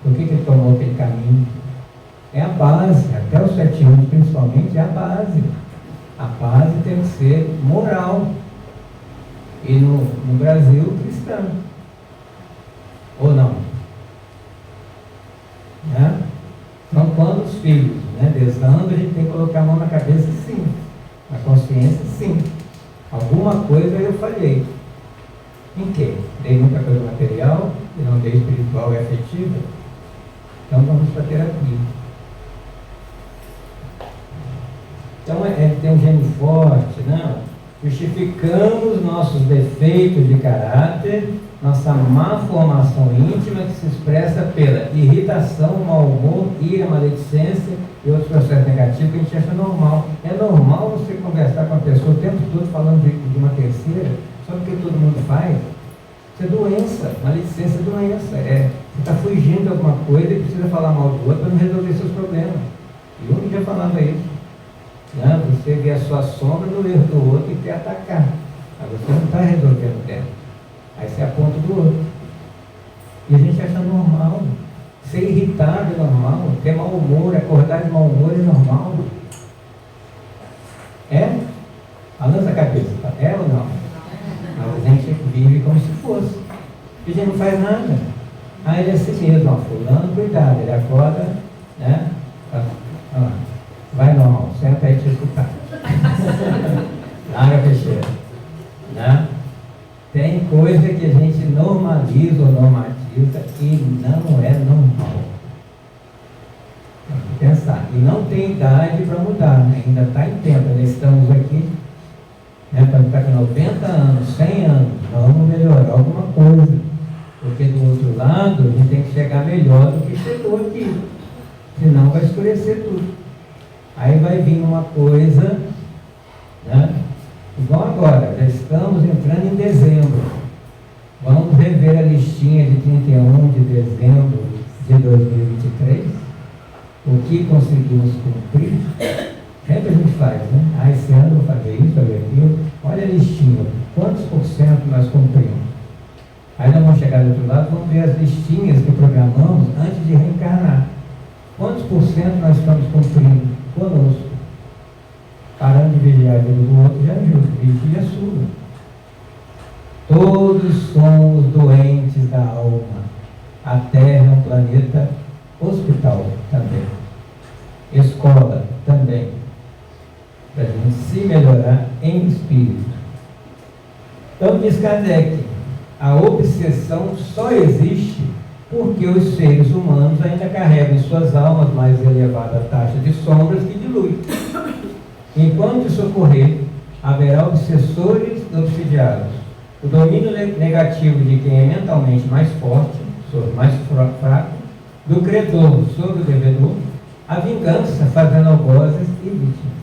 S3: Por que ele tomou aquele caminho? É a base, até os 7 anos principalmente, é a base. A base tem que ser moral. E no Brasil, cristã. Ou não? Né? Então, quando os filhos, né, desandam, a gente tem que colocar a mão na cabeça, sim. Na consciência, sim. Alguma coisa eu falhei. Em quê? Dei muita coisa material e não dei espiritual e afetiva. Então, vamos para a terapia. Então, tem um gene forte, né? Justificamos nossos defeitos de caráter, nossa má formação íntima que se expressa pela irritação, mau humor, ira, maledicência e outros processos negativos que a gente acha normal. É normal você conversar com a pessoa o tempo todo falando de uma terceira, só porque todo mundo faz. Isso é doença, maledicência é doença. Você está fugindo de alguma coisa e precisa falar mal do outro para não resolver seus problemas. E um já falava isso. Né? Você vê a sua sombra no erro do outro e quer atacar. Mas você não está resolvendo dela. Aí você aponta do outro. E a gente acha normal. Ser irritado é normal. Ter mau humor, acordar de mau humor é normal. É? Balança a cabeça. É ou não? Mas a gente vive como se fosse. E a gente não faz nada. Ah, ele é assim mesmo. Ó, fulano, cuidado. Ele acorda, né? Vai normal. Senta aí te escutar. Larga a peixeira. Né? Tem coisa que a gente normaliza ou normatiza e não é normal. Tem que pensar. E não tem idade para mudar, né? Ainda está em tempo. Nós estamos aqui, né, para estar com 90 anos, 100 anos, vamos melhorar alguma coisa. Porque do outro lado, a gente tem que chegar melhor do que chegou aqui. Senão vai escurecer tudo. Aí vai vir uma coisa, né? Igual agora, já estamos entrando em dezembro. Vamos rever a listinha de 31 de dezembro de 2023. O que conseguimos cumprir? Sempre a gente faz, né? Ah, esse ano eu vou fazer isso, fazer aquilo. Olha a listinha. Quantos por cento nós cumprimos? associados, vamos ver as listinhas que programamos antes de reencarnar. Quantos por cento nós estamos cumprindo conosco? Parando de vigiar a vida do outro já ajuda, vigia a sua. Todos somos doentes da alma. A Terra é um planeta hospital também. Escola também. Para a gente se melhorar em espírito. Então diz Kardec, a obsessão só existe porque os seres humanos ainda carregam em suas almas mais elevada taxa de sombras que de luz. Enquanto isso ocorrer, haverá obsessores obsidiados. O domínio negativo de quem é mentalmente mais forte, sobre o mais fraco, do credor sobre o devedor, a vingança fazendo algozes e vítimas.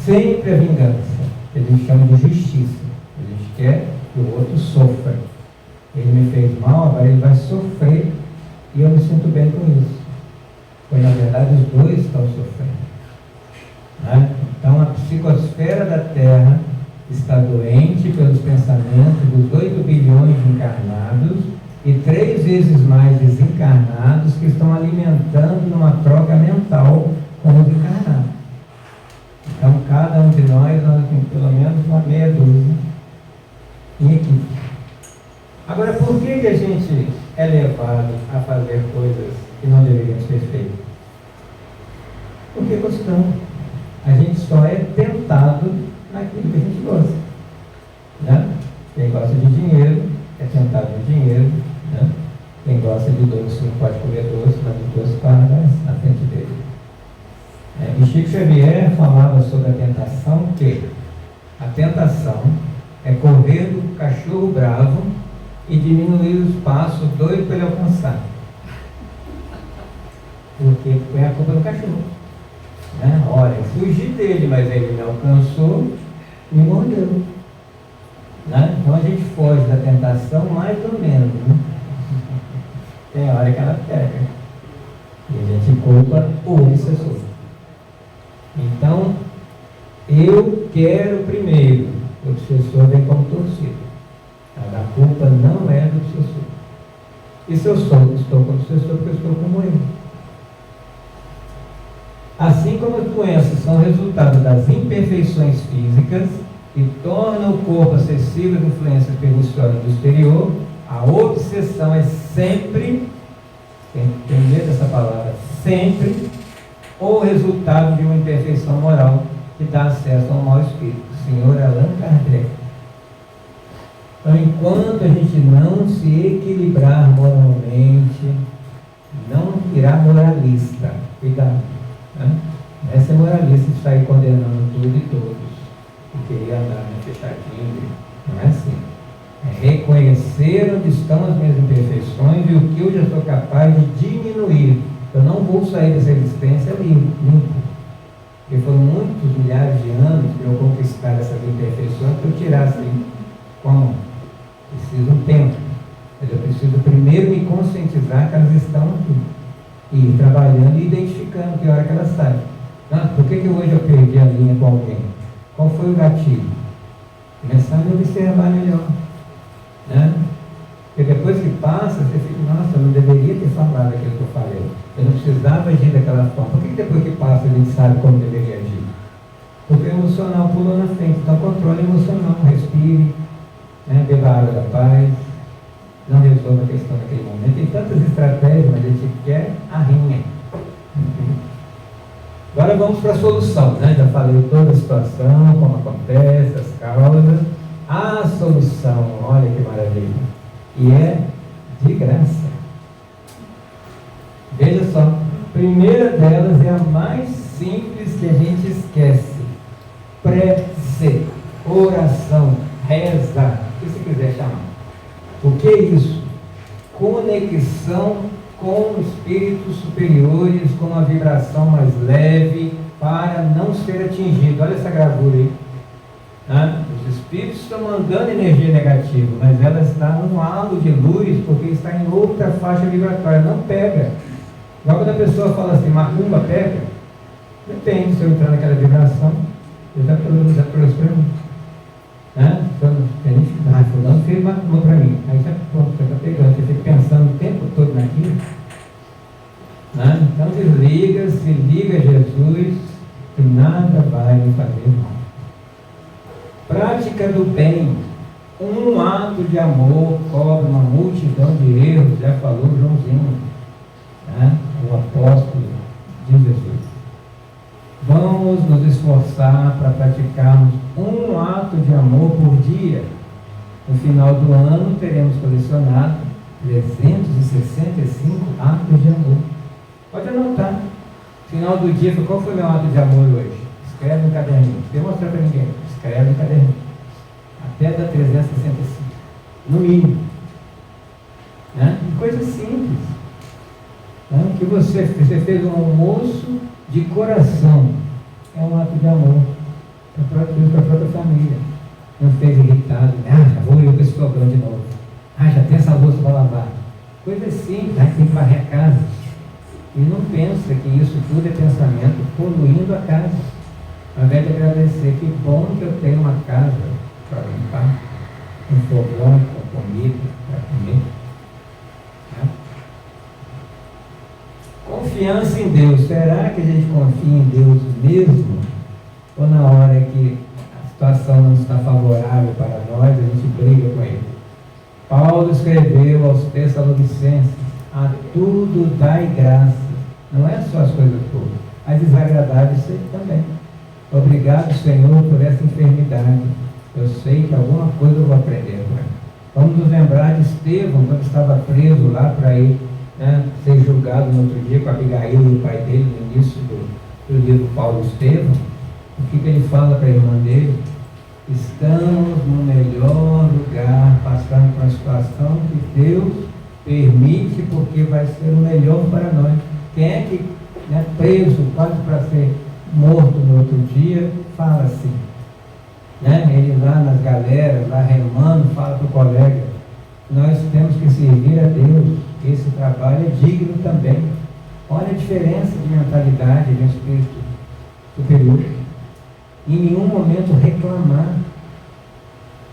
S3: Sempre a vingança, que a gente chama de justiça. A gente quer que o outro sofra. Ele me fez mal, agora ele vai sofrer e eu me sinto bem com isso. Pois na verdade os dois estão sofrendo. Né? Então a psicosfera da Terra está doente pelos pensamentos dos 8 bilhões de encarnados e 3 vezes mais desencarnados que estão alimentando numa troca mental com os encarnados. Então cada um de nós temos pelo menos uma meia dúzia em equipe. Agora, por que a gente é levado a fazer coisas que não deveriam ser feitas? Porque gostamos. A gente só é tentado naquilo que a gente gosta. Né? Quem gosta de dinheiro é tentado no dinheiro. Né? Quem gosta de doce não pode comer doce, mas o doce para na frente dele. E Chico Xavier falava sobre a tentação, que a tentação é correr do cachorro bravo e diminuir os passos doido para ele alcançar. Porque põe a culpa no cachorro. Né? Olha, eu fugi dele, mas ele me alcançou e me mordeu. Né? Então a gente foge da tentação mais ou menos. Né? Tem hora que ela pega. E a gente culpa o obsessor. Então, eu quero primeiro. O obsessor vem como torcida. A culpa não é do obsessor. E se eu estou com o obsessor, porque eu estou como ele. Assim como as doenças são resultado das imperfeições físicas que tornam o corpo acessível às influências perniciosas do exterior, a obsessão é sempre, tem que entender essa palavra, sempre, o resultado de uma imperfeição moral que dá acesso ao mau espírito. Senhor Allan Kardec. Então, enquanto a gente não se equilibrar moralmente, não virar moralista, cuidado. Né? Essa é moralista de sair condenando tudo e todos, e querer andar fechadinho. Não é assim. É reconhecer onde estão as minhas imperfeições e o que eu já sou capaz de diminuir. Eu não vou sair dessa existência limpo. Porque foram muitos milhares de anos para eu conquistar essas imperfeições que eu tirasse com a mão. Preciso um tempo. Mas eu preciso primeiro me conscientizar que elas estão aqui. E ir trabalhando e identificando que hora que elas saem. Por que hoje eu perdi a linha com alguém? Qual foi o gatilho? Começar a me observar melhor. Né? Porque depois que passa, você fica, nossa, eu não deveria ter falado aquilo que eu falei. Eu não precisava agir daquela forma. Por que depois que passa a gente sabe como deveria agir? Porque o emocional pulou na frente. Então, controle emocional, respire, né? Beba a água da paz, não resolva a questão naquele momento. Tem tantas estratégias, mas a gente quer a rinha. Agora vamos para a solução, né? Já falei toda a situação, como acontece, as causas. A solução, olha que maravilha. E é de graça. Veja só, a primeira delas é a mais simples que a gente esquece. Prece, oração, reza, o que você quiser chamar. O que é isso? Conexão com espíritos superiores, com uma vibração mais leve, para não ser atingido. Olha essa gravura aí. Os espíritos estão mandando energia negativa, mas ela está num halo de luz, porque está em outra faixa vibratória, não pega. Igual quando a pessoa fala assim, macumba pega, depende, se eu entrar naquela vibração, eu já trouxe para mim. Quando a gente fulano fez macumba para mim, aí já pronto, já está pegando. se liga a Jesus, que nada vai lhe fazer mal. Prática do bem. Um ato de amor cobre uma multidão de erros, já falou Joãozinho, né? O apóstolo de Jesus. Vamos nos esforçar para praticarmos um ato de amor por dia. No final do ano teremos colecionado 365 atos de amor. Pode anotar. Final do dia, qual foi meu ato de amor hoje? Escreve no caderninho. Não vou mostrar para ninguém. Escreve no caderninho. Até dar 365. No mínimo. Né? Coisa simples. Né? Que você fez um almoço de coração. É um ato de amor. Para a própria família. Não fez irritado. Já vou eu com esse fogão de novo. Já tem essa louça para lavar. Coisa simples. Tem que varrer a casa. E não pensa que isso tudo é pensamento poluindo a casa. Ao invés de agradecer, que bom que eu tenho uma casa para limpar, um fogão com comida para comer. Né? Confiança em Deus. Será que a gente confia em Deus mesmo? Ou na hora que a situação não está favorável para nós, a gente briga com Ele? Paulo escreveu aos Tessalonicenses: a tudo dai graça. Não é só as coisas boas, as desagradáveis também. Obrigado, Senhor, por essa enfermidade. Eu sei que alguma coisa eu vou aprender. Vamos nos lembrar de Estevão, quando estava preso lá para ir, né, ser julgado no outro dia com Abigail e o pai dele, no início do livro Paulo Estevão. O que ele fala para a irmã dele? Estamos no melhor lugar, passando por uma situação que Deus permite, porque vai ser o melhor para nós. Quem é que, né, preso, quase para ser morto no outro dia, fala assim, né? Ele lá nas galeras, lá remando, fala para o colega: nós temos que servir a Deus, esse trabalho é digno também. Olha a diferença de mentalidade de um espírito superior. Em nenhum momento reclamar.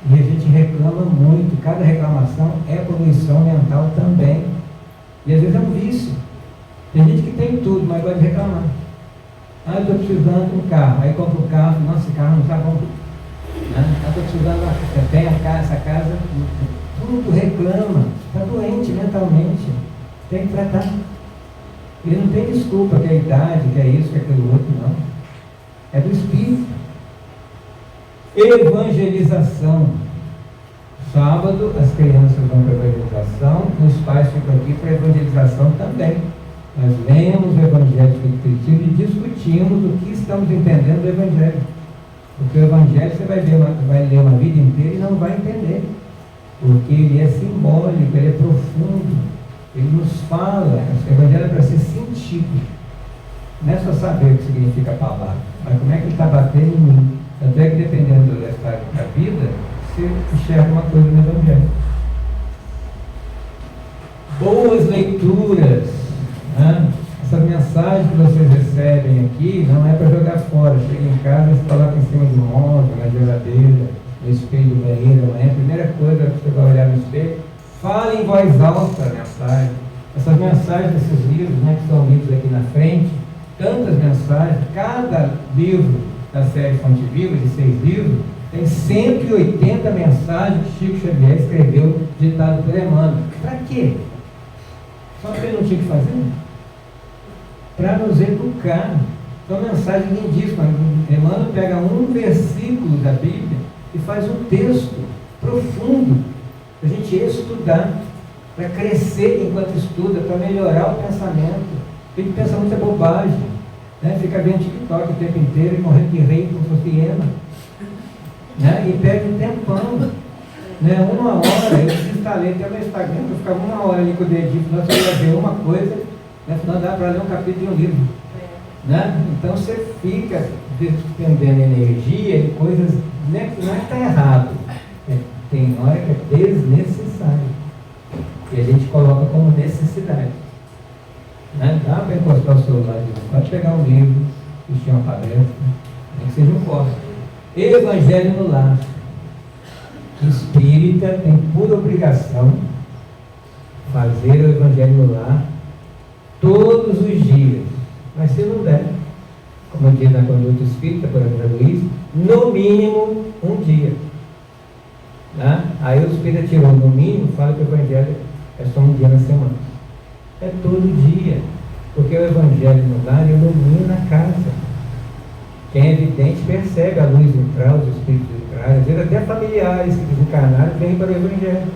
S3: E a gente reclama muito. Cada reclamação é poluição mental também. E às vezes é um vício. Tem gente que tem tudo, mas gosta de reclamar. Eu estou precisando de um carro. Aí compra um carro. Nossa, esse carro não está bom. Eu estou precisando, tem essa casa. Tudo reclama. Está doente mentalmente. Tem que tratar. E não tem desculpa que é a idade, que é isso, que é aquilo outro, não. É do espírito. Evangelização. Sábado as crianças vão para a evangelização, os pais ficam aqui para a evangelização também. Nós lemos o Evangelho Espiritismo e discutimos o que estamos entendendo do Evangelho. Porque o Evangelho você vai ler uma vida inteira e não vai entender. Porque ele é simbólico, ele é profundo, ele nos fala. O Evangelho é para ser sentido. Não é só saber o que significa a palavra, mas como é que ele está batendo em mim. Tanto é que, dependendo do estado da vida, você enxerga uma coisa no Evangelho. Boas leituras. Né? Essas mensagens que vocês recebem aqui não é para jogar fora. Chega em casa e coloca em cima do móvel, na geladeira, no espelho do banheiro. Amanhã, a primeira coisa que você vai olhar no espelho, fala em voz alta a mensagem. Essas mensagens desses livros, né, que são lidos aqui na frente, tantas mensagens, cada livro da série Fonte Viva, de 6 livros, tem 180 mensagens que Chico Xavier escreveu, ditado por Emmanuel. Para quê? Só porque ele não tinha que fazer? Para nos educar. São mensagens lindíssimas. Emmanuel pega um versículo da Bíblia e faz um texto profundo para a gente estudar, para crescer enquanto estuda, para melhorar o pensamento. A gente pensa muita bobagem. Né? Fica vendo TikTok o tempo inteiro e morrendo de rir como se fosse hiena, né? E perde um tempão, né? Uma hora, eu desinstalei até no Instagram, eu ficava uma hora ali com o dedinho, senão você ia ver uma coisa, né? Senão dá para ler um capítulo de um livro, né? Então você fica despendendo energia em coisas, né? Não é que está errado, tem hora que é desnecessário, e a gente coloca como necessidade. Né? Dá para encostar o celular ali, pode pegar um livro, assistir uma palestra, nem que seja um corte. Evangelho no lar. Espírita tem por obrigação fazer o Evangelho no lar todos os dias. Mas se não der, como diz na Conduta Espírita, por André Luiz, no mínimo um dia. Né? Aí o Espírito tirou no mínimo, fala que o Evangelho é só um dia na semana. É todo dia. Porque o Evangelho no lar ilumina a casa. Quem é evidente percebe a luz entrar, os espíritos entrar. Às vezes até familiares que desencarnaram vêm para o Evangelho.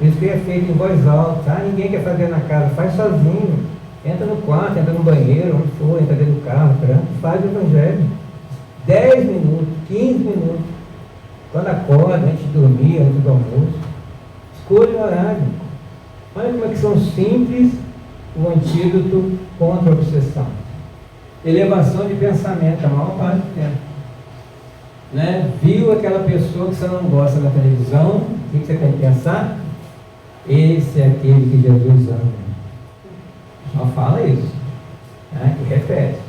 S3: Isso que é feito em voz alta. Ninguém quer fazer na casa, faz sozinho. Entra no quarto, entra no banheiro, onde for, entra dentro do carro, faz o Evangelho. 10 minutos, 15 minutos. Quando acorda, antes de dormir, antes do almoço. Escolha o horário. Olha como é que são simples o antídoto contra a obsessão. Elevação de pensamento, a maior parte do tempo. Né? Viu aquela pessoa que você não gosta na televisão, o que você tem que pensar? Esse é aquele que Jesus ama. Só fala isso. Né? E repete.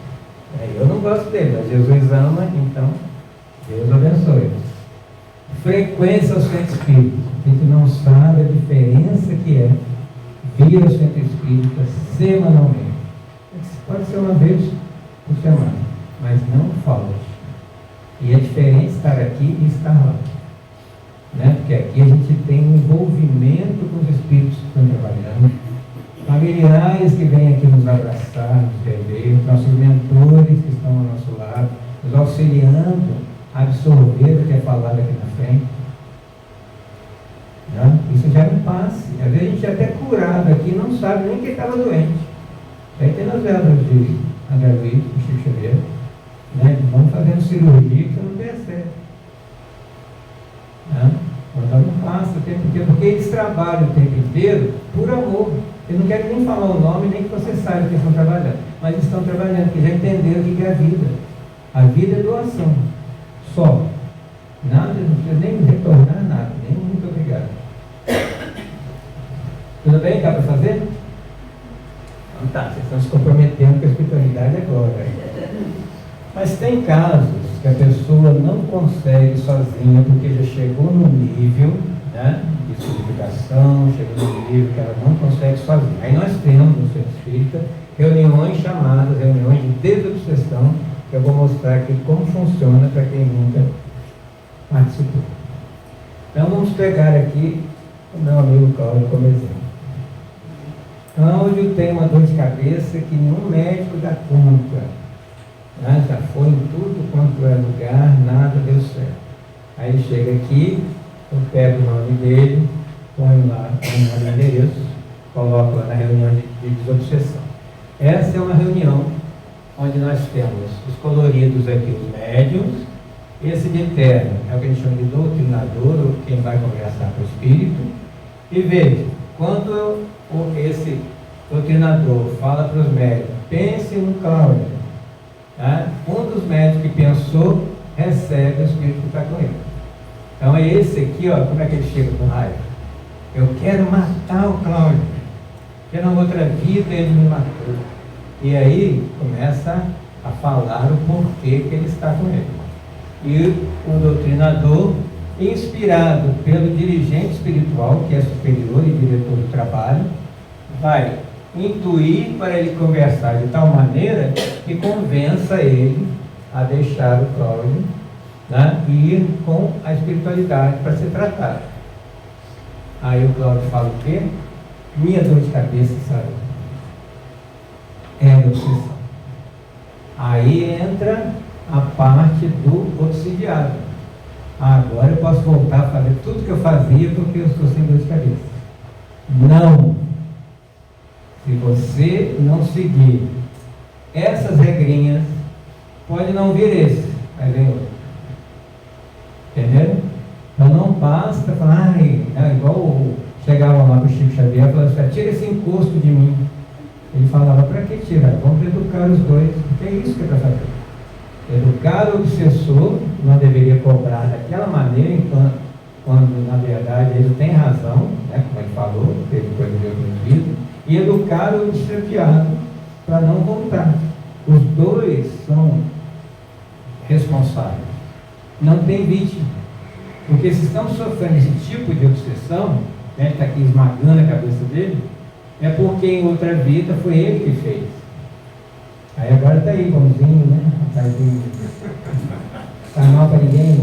S3: Eu não gosto dele, mas Jesus ama, então Deus abençoe. Frequência ao centro espírita. A gente não sabe a diferença que é vir ao centro espírita semanalmente. Pode ser uma vez por semana, mas não falte. E é diferente estar aqui e estar lá. Né? Porque aqui a gente tem um envolvimento com os espíritos que estão trabalhando, familiares que vêm aqui nos abraçar, nos rever, nossos mentores que estão ao nosso lado, nos auxiliando a absorver o que é falado aqui na frente. Né? Isso já é um passe. Às vezes a gente é até curado aqui, não sabe nem que estava doente. Aí tem nas velas de André Luiz, do Chico Xavier, né? Vamos fazendo cirurgia que você não percebe. Né? Então não passa o tempo inteiro, porque eles trabalham o tempo inteiro por amor. Eles não querem nem falar o nome, nem que você saiba que eles estão trabalhando. Mas estão trabalhando, porque já entenderam o que é a vida. A vida é doação. Só. Nada, não precisa nem retornar nada, nem muito obrigado. Tudo bem? Dá para fazer? Então tá, vocês estão se comprometendo com a espiritualidade agora. Mas tem casos que a pessoa não consegue sozinha, porque já chegou no nível, né, de solidificação, chegou no nível que ela não consegue sozinha. Aí nós temos no Centro Espírita reuniões chamadas, reuniões de desobsessão, que eu vou mostrar aqui como funciona para quem nunca participou. Então vamos pegar aqui o meu amigo Cláudio como exemplo. Cláudio tem uma dor de cabeça que nenhum médico dá conta. Né? Já foi em tudo quanto é lugar, nada deu certo. Aí ele chega aqui, eu pego o nome dele, ponho lá o nome e endereço, coloco lá na reunião de desobsessão. Essa é uma reunião onde nós temos os coloridos aqui, os médiums. Esse de terno é o que a gente chama de doutrinador, ou quem vai conversar com o espírito. E veja, quando esse doutrinador fala para os médios, pense no Cláudio. Tá? Um dos médios que pensou recebe o espírito que está com ele. Então é esse aqui, ó, como é que ele chega com raiva? Eu quero matar o Cláudio, porque na outra vida ele me matou. E aí começa a falar o porquê que ele está com ele. E o doutrinador, inspirado pelo dirigente espiritual, que é superior e diretor do trabalho, vai intuir para ele conversar de tal maneira que convença ele a deixar o Cláudio, né, e ir com a espiritualidade para ser tratado. Aí o Cláudio fala o quê? Minha dor de cabeça saiu. É a obsessão. Aí entra a parte do obsidiado. Agora eu posso voltar a fazer tudo que eu fazia porque eu estou sem dor de cabeça. Não. Se você não seguir essas regrinhas, pode não vir esse, mas vem outro. Entendeu? Então não basta falar, igual chegavam lá para o Chico Xavier e falavam assim, tira esse encosto de mim. Ele falava, para que tirar? Vamos educar os dois, porque é isso que é para fazer. Educar o obsessor não deveria cobrar daquela maneira, enquanto, quando na verdade ele tem razão, né, como ele falou, teve coisa de outro vida, e educar o obsediado para não voltar. Os dois são responsáveis. Não tem vítima. Porque se estão sofrendo esse tipo de obsessão, né, está aqui esmagando a cabeça dele, é porque em outra vida foi ele que fez. Aí agora tá aí, bonzinho, né? Rapazinho. Tá mal para ninguém.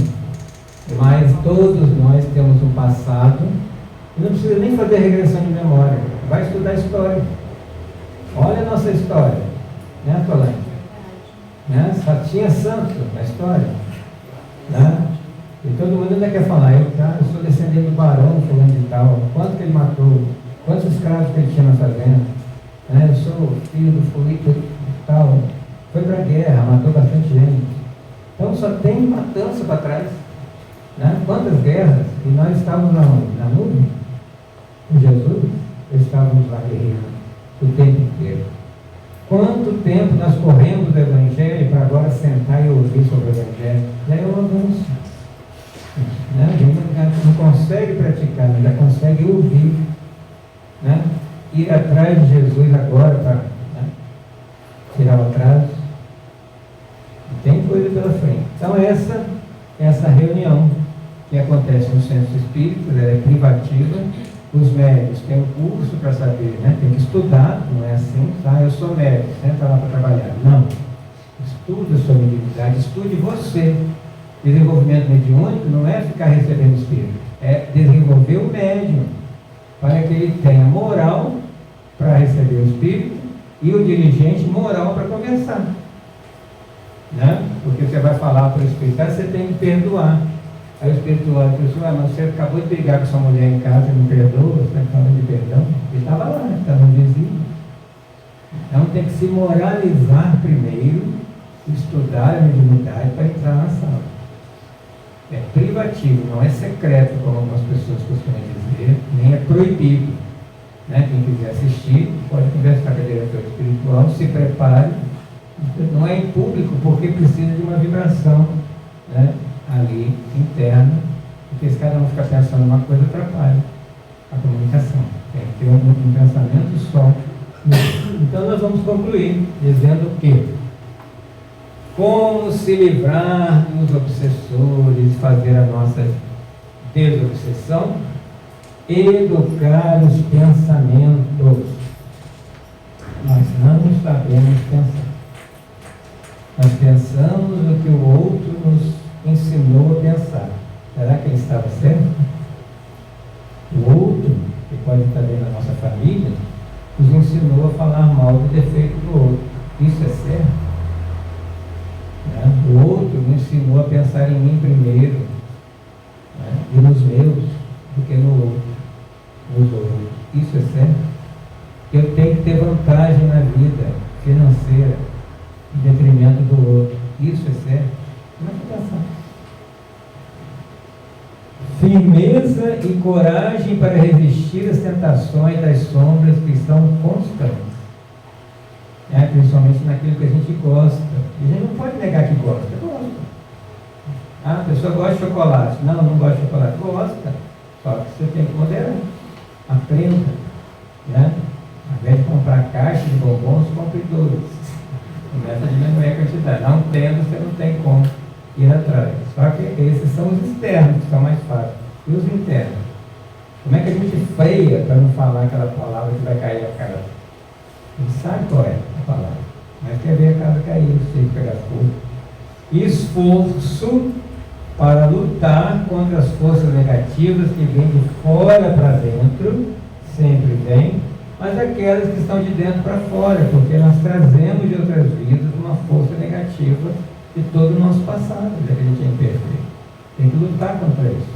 S3: Mas todos nós temos um passado. E não precisa nem fazer regressão de memória. Vai estudar história. Olha a nossa história. Né, Tolane? Né? Só tinha santo na história. Né? E todo mundo ainda quer falar, eu sou descendente do barão, fulano de tal, quanto que ele matou, quantos escravos que ele tinha na fazenda, né? Eu sou filho do fulito e tal, foi para a guerra, matou bastante gente. Então só tem matança para trás. Né? Quantas guerras? E nós estávamos na nuvem, com Jesus, estávamos lá guerreando o tempo inteiro. Quanto tempo nós corremos do Evangelho para agora sentar e ouvir sobre o Evangelho? Já é um avanço. Né? A gente não consegue praticar, mas já consegue ouvir. Né? Ir atrás de Jesus agora para, né, tirar o atraso. Tem coisa pela frente. Então essa reunião que acontece no centro espírita, ela é privativa. Os médicos têm um curso para saber, né? Tem que estudar, não é assim, tá? Eu sou médico, senta lá para trabalhar. Não. Estude a sua mediunidade, estude você. Desenvolvimento mediúnico não é ficar recebendo espírito, é desenvolver o médium, para que ele tenha moral para receber o espírito e o dirigente moral para conversar. Né? Porque você vai falar para o espírito, você tem que perdoar. Aí o espiritual diz, mas você acabou de brigar com sua mulher em casa e não perdoa, você está falando de perdão? Ele estava lá, estava no vizinho. Então tem que se moralizar primeiro, estudar a mediunidade para entrar na sala. É privativo, não é secreto, como algumas pessoas costumam dizer, nem é proibido. Né? Quem quiser assistir, pode conversar com a diretora espiritual, se prepare. Não é em público, porque precisa de uma vibração, né, ali interna, porque se cada um ficar pensando uma coisa, atrapalha a comunicação. Tem que ter um pensamento só. Então nós vamos concluir dizendo que como se livrar dos obsessores, fazer a nossa desobsessão, educar os pensamentos. Nós não sabemos pensar. Nós pensamos o que o outro nos ensinou a pensar. Será que ele estava certo? O outro, que pode estar dentro da nossa família, nos ensinou a falar mal do defeito do outro. Isso é certo? Né? O outro me ensinou a pensar em mim primeiro, né, e nos meus, do que no outro, nos outros. Isso é certo? Eu tenho que ter vantagem na vida financeira em detrimento do outro. Isso é certo? Como é que pensar? Firmeza e coragem para resistir às tentações das sombras que são constantes. Principalmente naquilo que a gente gosta. E a gente não pode negar que gosta. Gosta. A pessoa gosta de chocolate. Não gosta de chocolate. Gosta. Só que você tem que moderar. Aprenda. Né? Ao invés de comprar caixa de bombons, compre 2. Começa a diminuir a quantidade. Não tendo, você não tem como ir atrás. Só que esses são os externos, que são mais fáceis. E os internos? Como é que a gente freia para não falar aquela palavra que vai cair a casa? A gente sabe qual é a palavra, mas quer ver a casa cair, sem pegar fogo. Esforço para lutar contra as forças negativas que vêm de fora para dentro, sempre vem, mas aquelas que estão de dentro para fora, porque nós trazemos de outras vidas uma força negativa de todo o nosso passado, já que a gente é imperfeito. Tem que lutar contra isso.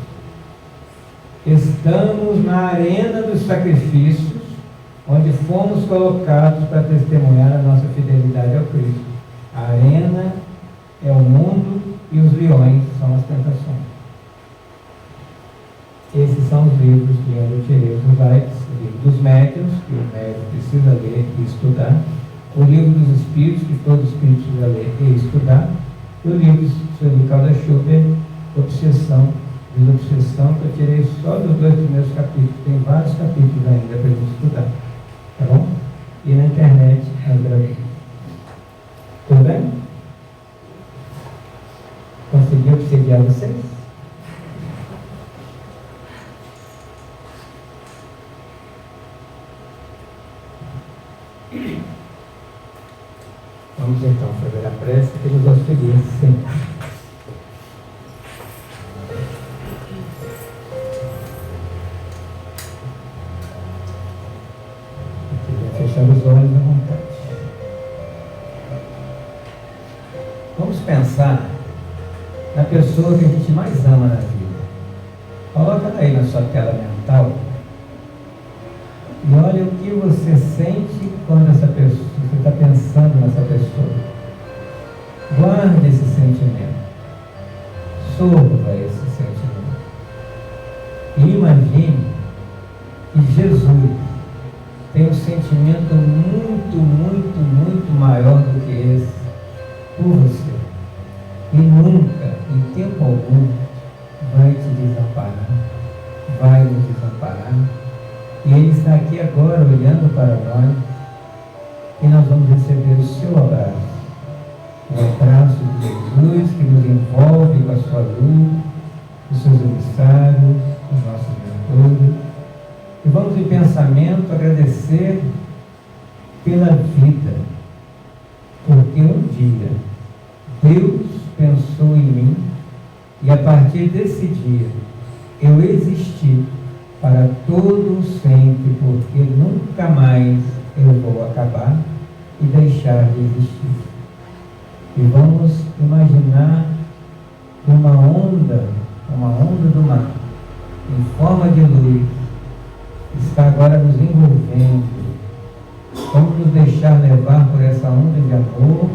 S3: Estamos na arena dos sacrifícios, onde fomos colocados para testemunhar a nossa fidelidade ao Cristo. A arena é o mundo e os leões são as tentações. Esses são os livros que eu tirei dos likes, o livro dos médiuns, que o médium precisa ler e estudar, o livro dos espíritos, que todo espírito precisa ler e estudar, e o livro do Sr. Calda Schubert, Obsessão, Desobsessão, que eu tirei só dos 2 primeiros capítulos, tem vários capítulos ainda para a gente estudar. Tá bom? E na internet, as gravações. Tudo bem? Conseguiu obsediar vocês? Vamos Vamos então fazer a prece que nos auxilia sempre. Fechar os olhos à vontade. Vamos pensar na pessoa que a gente mais ama na vida. Coloca ela aí na sua tela mental e olha o que você sente quando essa pessoa, você está pensando nessa pessoa. Guarde esse sentimento. Sorva esse sentimento. E imagine que Jesus tem um sentimento muito, muito, muito maior do que esse por você. E nunca, em tempo algum, vai te desamparar. Vai nos desamparar. E Ele está aqui agora olhando para nós. E nós vamos receber o seu abraço. O abraço de Jesus que nos envolve com a sua luz, os seus emissários, os nossos mentores. E vamos em pensamento agradecer pela vida, porque um dia Deus pensou em mim e a partir desse dia eu existi para todo sempre, porque nunca mais eu vou acabar e deixar de existir. E vamos imaginar uma onda do mar, em forma de luz, está agora nos envolvendo. Vamos nos deixar levar por essa onda de amor,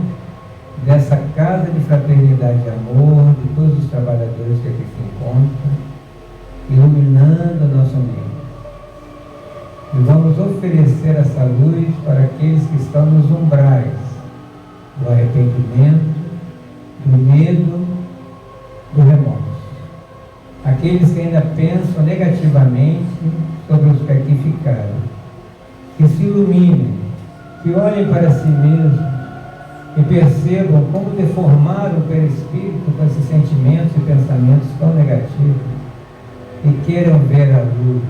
S3: dessa casa de fraternidade e amor, de todos os trabalhadores que aqui se encontram, iluminando o nosso meio. E vamos oferecer essa luz para aqueles que estão nos umbrais do arrependimento, do medo, do remorso. Aqueles que ainda pensam negativamente sobre os que aqui ficaram, que se iluminem, que olhem para si mesmos e percebam como deformaram o perispírito com esses sentimentos e pensamentos tão negativos e queiram ver a luz,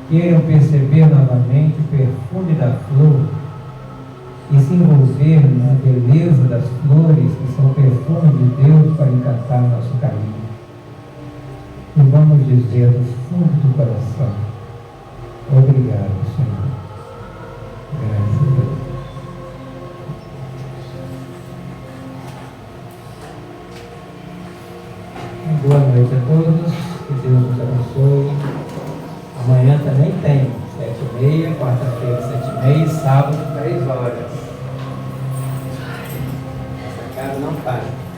S3: queiram perceber novamente o perfume da flor e se envolver na beleza das flores que são o perfume de Deus para encantar nosso caminho. E vamos dizer do fundo do coração: obrigado, Senhor. Graças a Deus. Boa noite a todos. Que Deus nos abençoe. Amanhã também tem 7h30, quarta-feira 7h30 e sábado 3 horas. Essa casa não para.